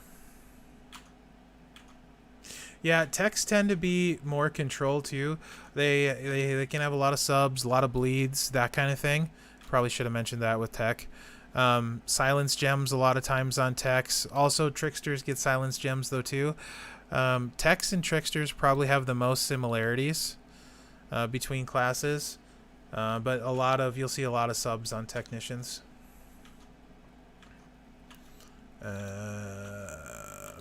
S1: Yeah, techs tend to be more control too. They can have a lot of subs, a lot of bleeds, that kind of thing. Probably should have mentioned that with tech. Silence gems a lot of times on techs. Also, tricksters get silence gems though too. Techs and tricksters probably have the most similarities between classes, but you'll see a lot of subs on technicians.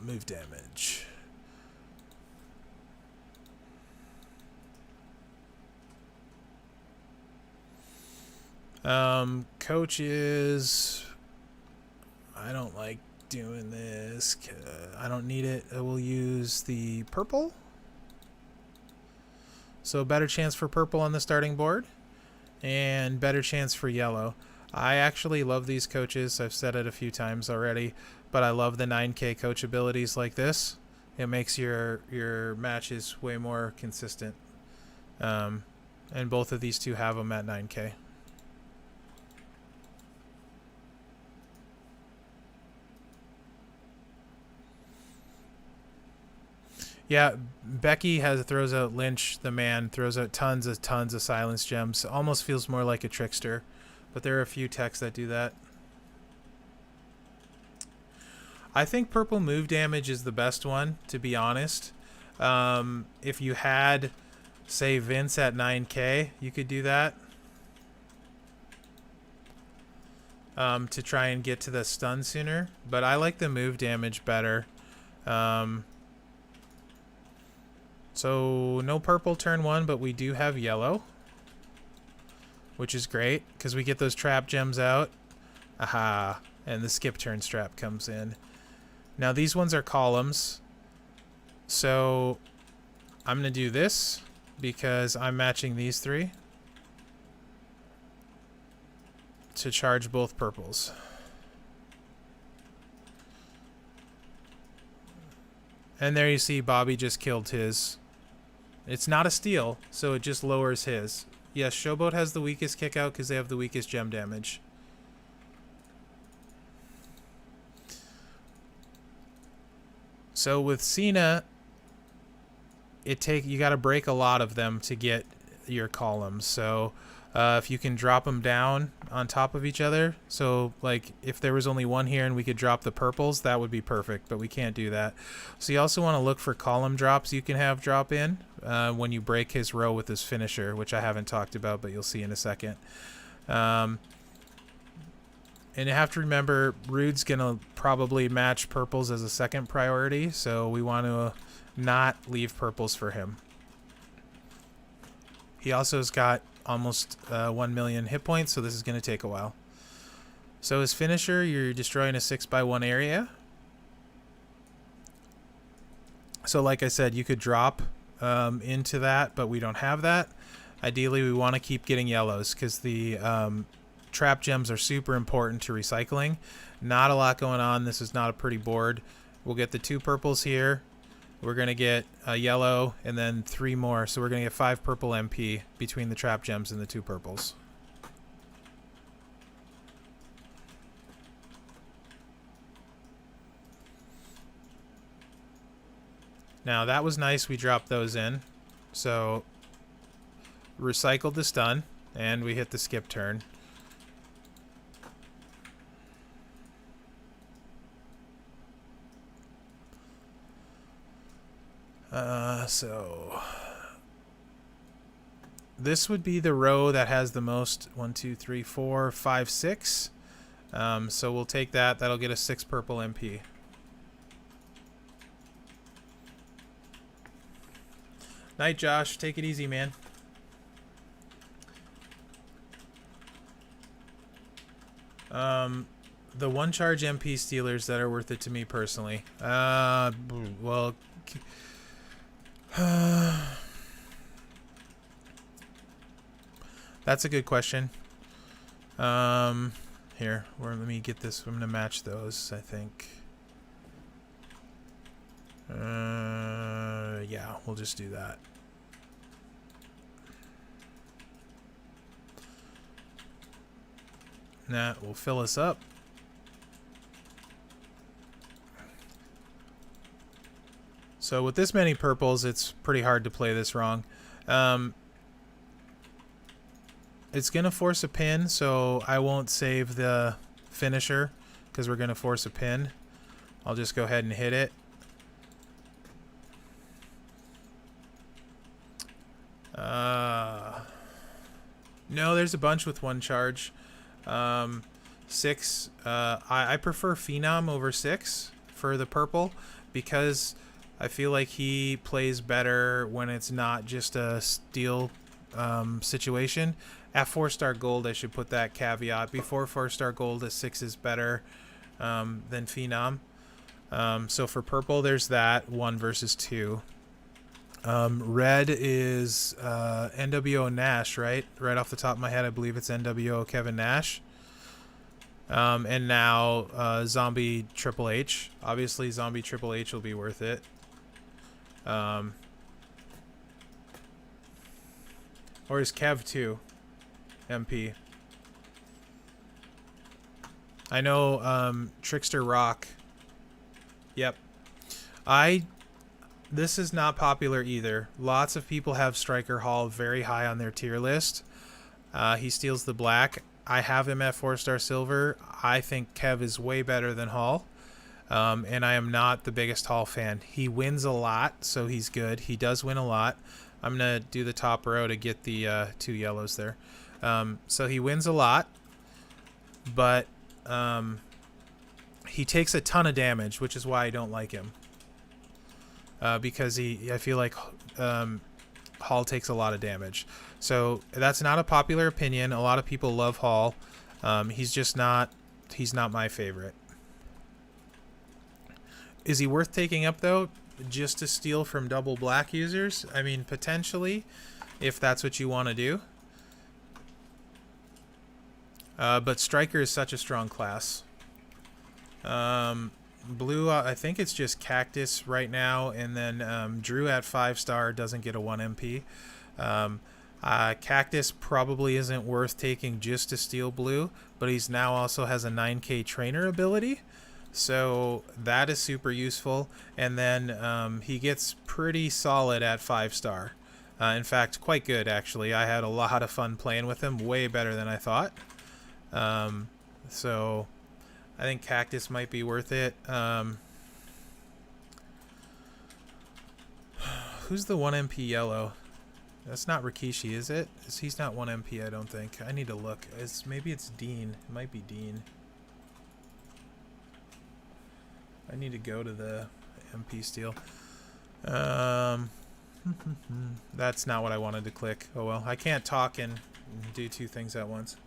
S1: Move damage. Coaches, I don't like doing this. I don't need it. I will use the purple. So better chance for purple on the starting board and better chance for yellow. I actually love these coaches. I've said it a few times already, but I love the 9K coach abilities like this. It makes your matches way more consistent. And both of these two have them at 9K. Yeah, Becky throws out Lynch, the man, throws out tons of silence gems. Almost feels more like a trickster, but there are a few techs that do that. I think purple move damage is the best one, to be honest. If you had, say, Vince at 9K, you could do that. To try and get to the stun sooner. But I like the move damage better. So no purple turn 1, but we do have yellow, which is great because we get those trap gems out. Aha, and the skip turn strap comes in. Now these ones are columns, so I'm going to do this because I'm matching these three to charge both purples. And there you see Bobby just killed his. It's not a steal, so it just lowers his. Yes, Showboat has the weakest kick out because they have the weakest gem damage. So with Cena, you got to break a lot of them to get your columns. So if you can drop them down on top of each other, so like if there was only one here and we could drop the purples, that would be perfect, but we can't do that. So you also want to look for column drops you can have drop in when you break his row with his finisher, which I haven't talked about, but you'll see in a second. And you have to remember, Rude's going to probably match purples as a second priority, so we want to not leave purples for him. He also has got almost 1 million hit points, so this is going to take a while. So his finisher, you're destroying a 6x1 area. So like I said, you could drop into that, but we don't have that. Ideally, we want to keep getting yellows because the trap gems are super important to recycling. Not a lot going on. This is not a pretty board. We'll get the 2 purples here. We're going to get a yellow and then 3 more. So we're going to get 5 purple MP between the trap gems and the 2 purples. Now that was nice. We dropped those in. So recycled the stun and we hit the skip turn. So this would be the row that has the most. 1, 2, 3, 4, 5, 6. So we'll take that. That'll get us 6 purple MP. Night, Josh. Take it easy, man. The one charge MP stealers that are worth it to me personally. Well, that's a good question. Here, let me get this. I'm gonna match those, I think. Yeah, we'll just do that. That will fill us up. So with this many purples, it's pretty hard to play this wrong. It's going to force a pin, so I won't save the finisher because we're going to force a pin. I'll just go ahead and hit it. No, there's a bunch with one charge. 6. I prefer Phenom over 6 for the purple because I feel like he plays better when it's not just a steal situation. At 4-star gold, I should put that caveat. Before 4-star gold, a 6 is better than Phenom. So for purple, there's that. 1 versus 2. Red is NWO Nash, right? Right off the top of my head, I believe it's NWO Kevin Nash. And now Zombie Triple H. Obviously, Zombie Triple H will be worth it. Or is Kev 2 MP? I know Trickster Rock. Yep. This is not popular either. Lots of people have Striker Hall very high on their tier list. He steals the black. I have him at 4-star silver. I think Kev is way better than Hall. And I am not the biggest Hall fan. He wins a lot, so he's good. He does win a lot. I'm going to do the top row to get the 2 yellows there. So he wins a lot, but he takes a ton of damage, which is why I don't like him. Because I feel like Hall takes a lot of damage. So that's not a popular opinion. A lot of people love Hall. He's not my favorite. Is he worth taking up, though, just to steal from double black users? I mean, potentially, if that's what you want to do. But Striker is such a strong class. Blue, I think it's just Cactus right now, and then Drew at 5-star doesn't get a 1 MP. Cactus probably isn't worth taking just to steal blue, but he's now also has a 9k trainer ability, so that is super useful. And then he gets pretty solid at 5-star. In fact, quite good, actually. I had a lot of fun playing with him, way better than I thought. So I think Cactus might be worth it. Who's the 1 MP yellow? That's not Rikishi, is it? He's not 1 MP, I don't think. I need to look. Maybe it's Dean. It might be Dean. I need to go to the MP steal. That's not what I wanted to click. Oh well, I can't talk and do 2 things at once.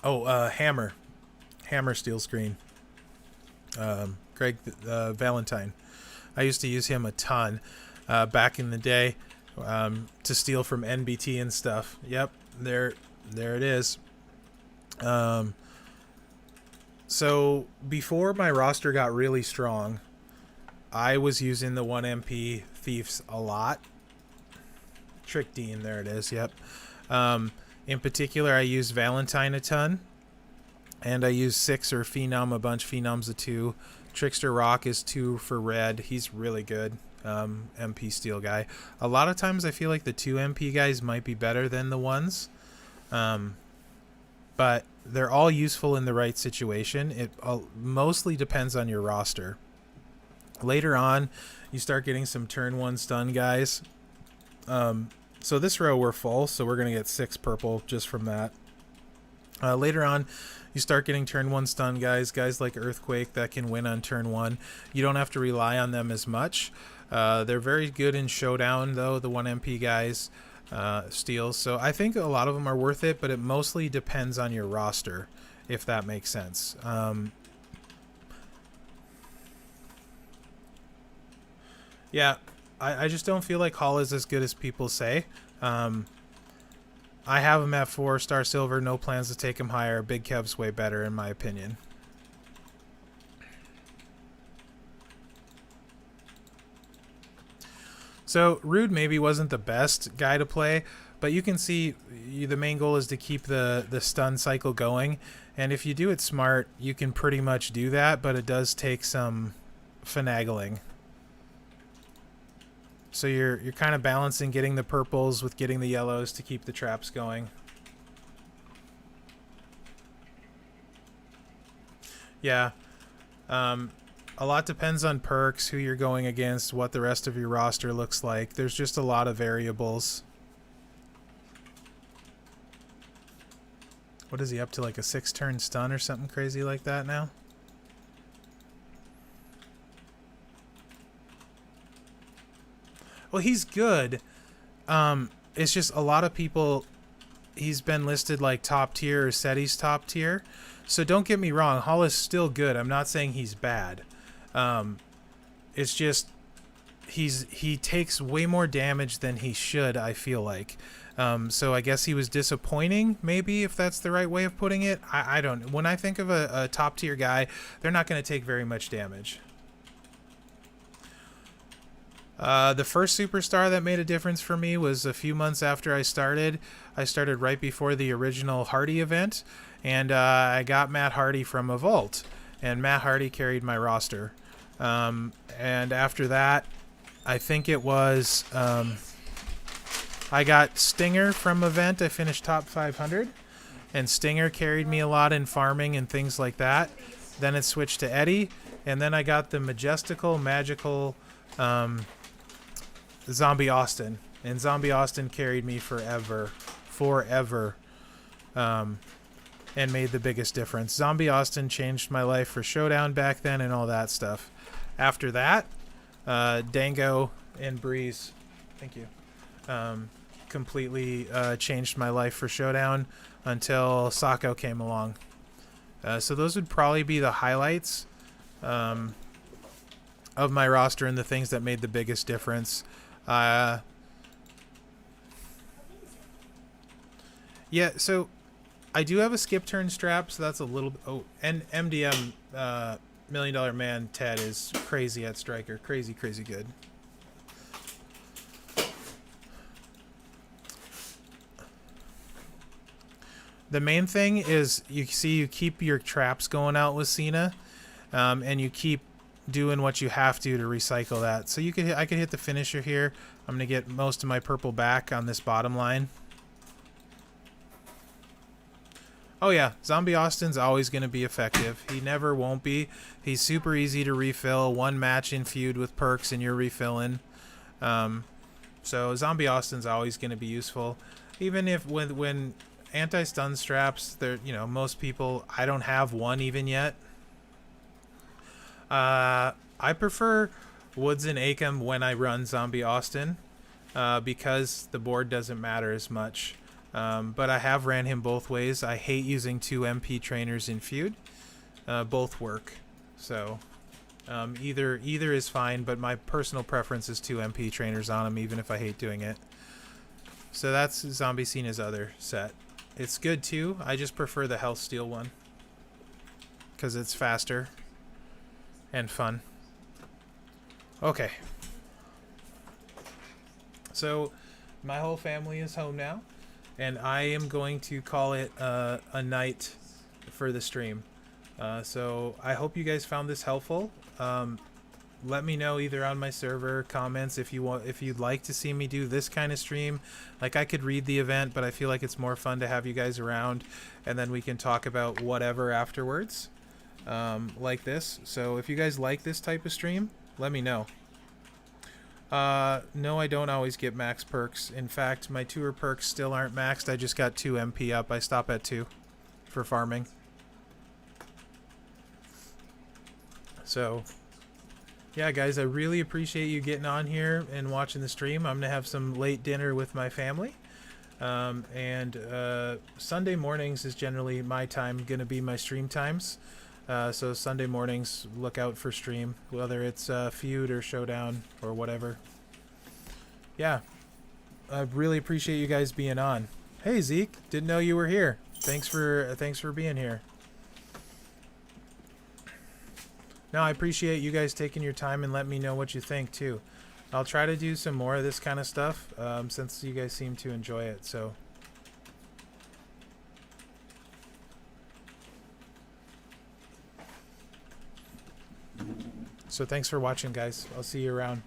S1: Oh, Hammer. Hammer steal screen. Greg Valentine. I used to use him a ton back in the day to steal from NBT and stuff. Yep, there it is. So before my roster got really strong, I was using the 1 MP Thieves a lot. Trick Dean, there it is. Yep. In particular, I used Valentine a ton. And I use 6 or Phenom a bunch. Phenom's a 2. Trickster Rock is 2 for red. He's really good. MP steal guy. A lot of times I feel like the 2 MP guys might be better than the 1s. But they're all useful in the right situation. It mostly depends on your roster. Later on, you start getting some turn 1 stun guys. So this row we're full, so we're going to get 6 purple just from that. Later on, you start getting turn 1 stun guys like Earthquake that can win on turn 1. You don't have to rely on them as much. They're very good in Showdown, though, the 1 MP guys, steals. So I think a lot of them are worth it, but it mostly depends on your roster, if that makes sense. Yeah, I just don't feel like Hall is as good as people say. I have him at 4-star silver, no plans to take him higher. Big Kev's way better, in my opinion. So, Rude maybe wasn't the best guy to play, but you can see the main goal is to keep the stun cycle going. And if you do it smart, you can pretty much do that, but it does take some finagling. So you're kind of balancing getting the purples with getting the yellows to keep the traps going. Yeah. A lot depends on perks, who you're going against, what the rest of your roster looks like. There's just a lot of variables. What is he up to, like a 6-turn stun or something crazy like that now? Well, he's good. It's just a lot of people, he's been listed like top tier or said he's top tier. So don't get me wrong, Hall is still good. I'm not saying he's bad. It's just he takes way more damage than he should, I feel like. So I guess he was disappointing, maybe, if that's the right way of putting it. I don't. When I think of a top tier guy, they're not going to take very much damage. The first superstar that made a difference for me was a few months after I started. I started right before the original Hardy event, and I got Matt Hardy from a vault, and Matt Hardy carried my roster. And after that, I think it was I got Stinger from event. I finished top 500, and Stinger carried me a lot in farming and things like that. Then it switched to Eddie, and then I got the magical Zombie Austin, and Zombie Austin carried me forever, and made the biggest difference. Zombie Austin changed my life for Showdown back then and all that stuff. After that, Dango and Breeze, thank you, completely changed my life for Showdown until Sako came along. So those would probably be the highlights of my roster and the things that made the biggest difference. Yeah, so I do have a skip turn strap, so that's a little. Oh, and MDM $1 Million Man Ted is crazy at Striker, crazy good. The main thing is you keep your traps going out with Cena, and you keep doing what you have to recycle that. So I could hit the finisher here. I'm gonna get most of my purple back on this bottom line. Oh yeah, Zombie Austin's always gonna be effective. He never won't be. He's super easy to refill. One match in feud with perks and you're refilling. So Zombie Austin's always gonna be useful. Even if when anti-stun straps, most people, I don't have one even yet. I prefer Woods and Acom when I run Zombie Austin, because the board doesn't matter as much. But I have ran him both ways. I hate using 2 MP trainers in feud. Both work. So either is fine, but my personal preference is 2 MP trainers on him, even if I hate doing it. So that's Zombie Cena's other set. It's good too. I just prefer the Health Steal one because it's faster and fun. Okay. So my whole family is home now, and I am going to call it a night for the stream. So I hope you guys found this helpful. Let me know either on my server comments if you'd like to see me do this kind of stream. Like, I could read the event, but I feel like it's more fun to have you guys around, and then we can talk about whatever afterwards, like this. So if you guys like this type of stream, let me know. No, I don't always get max perks. In fact, my tour perks still aren't maxed. I just got 2 MP up. I stop at 2 for farming. So, yeah, guys, I really appreciate you getting on here and watching the stream. I'm going to have some late dinner with my family. And Sunday mornings is generally my time, going to be my stream times. So Sunday mornings, look out for stream, whether it's Feud or Showdown or whatever. Yeah, I really appreciate you guys being on. Hey Zeke, didn't know you were here. Thanks for being here. No, I appreciate you guys taking your time and letting me know what you think too. I'll try to do some more of this kind of stuff since you guys seem to enjoy it. So thanks for watching, guys. I'll see you around.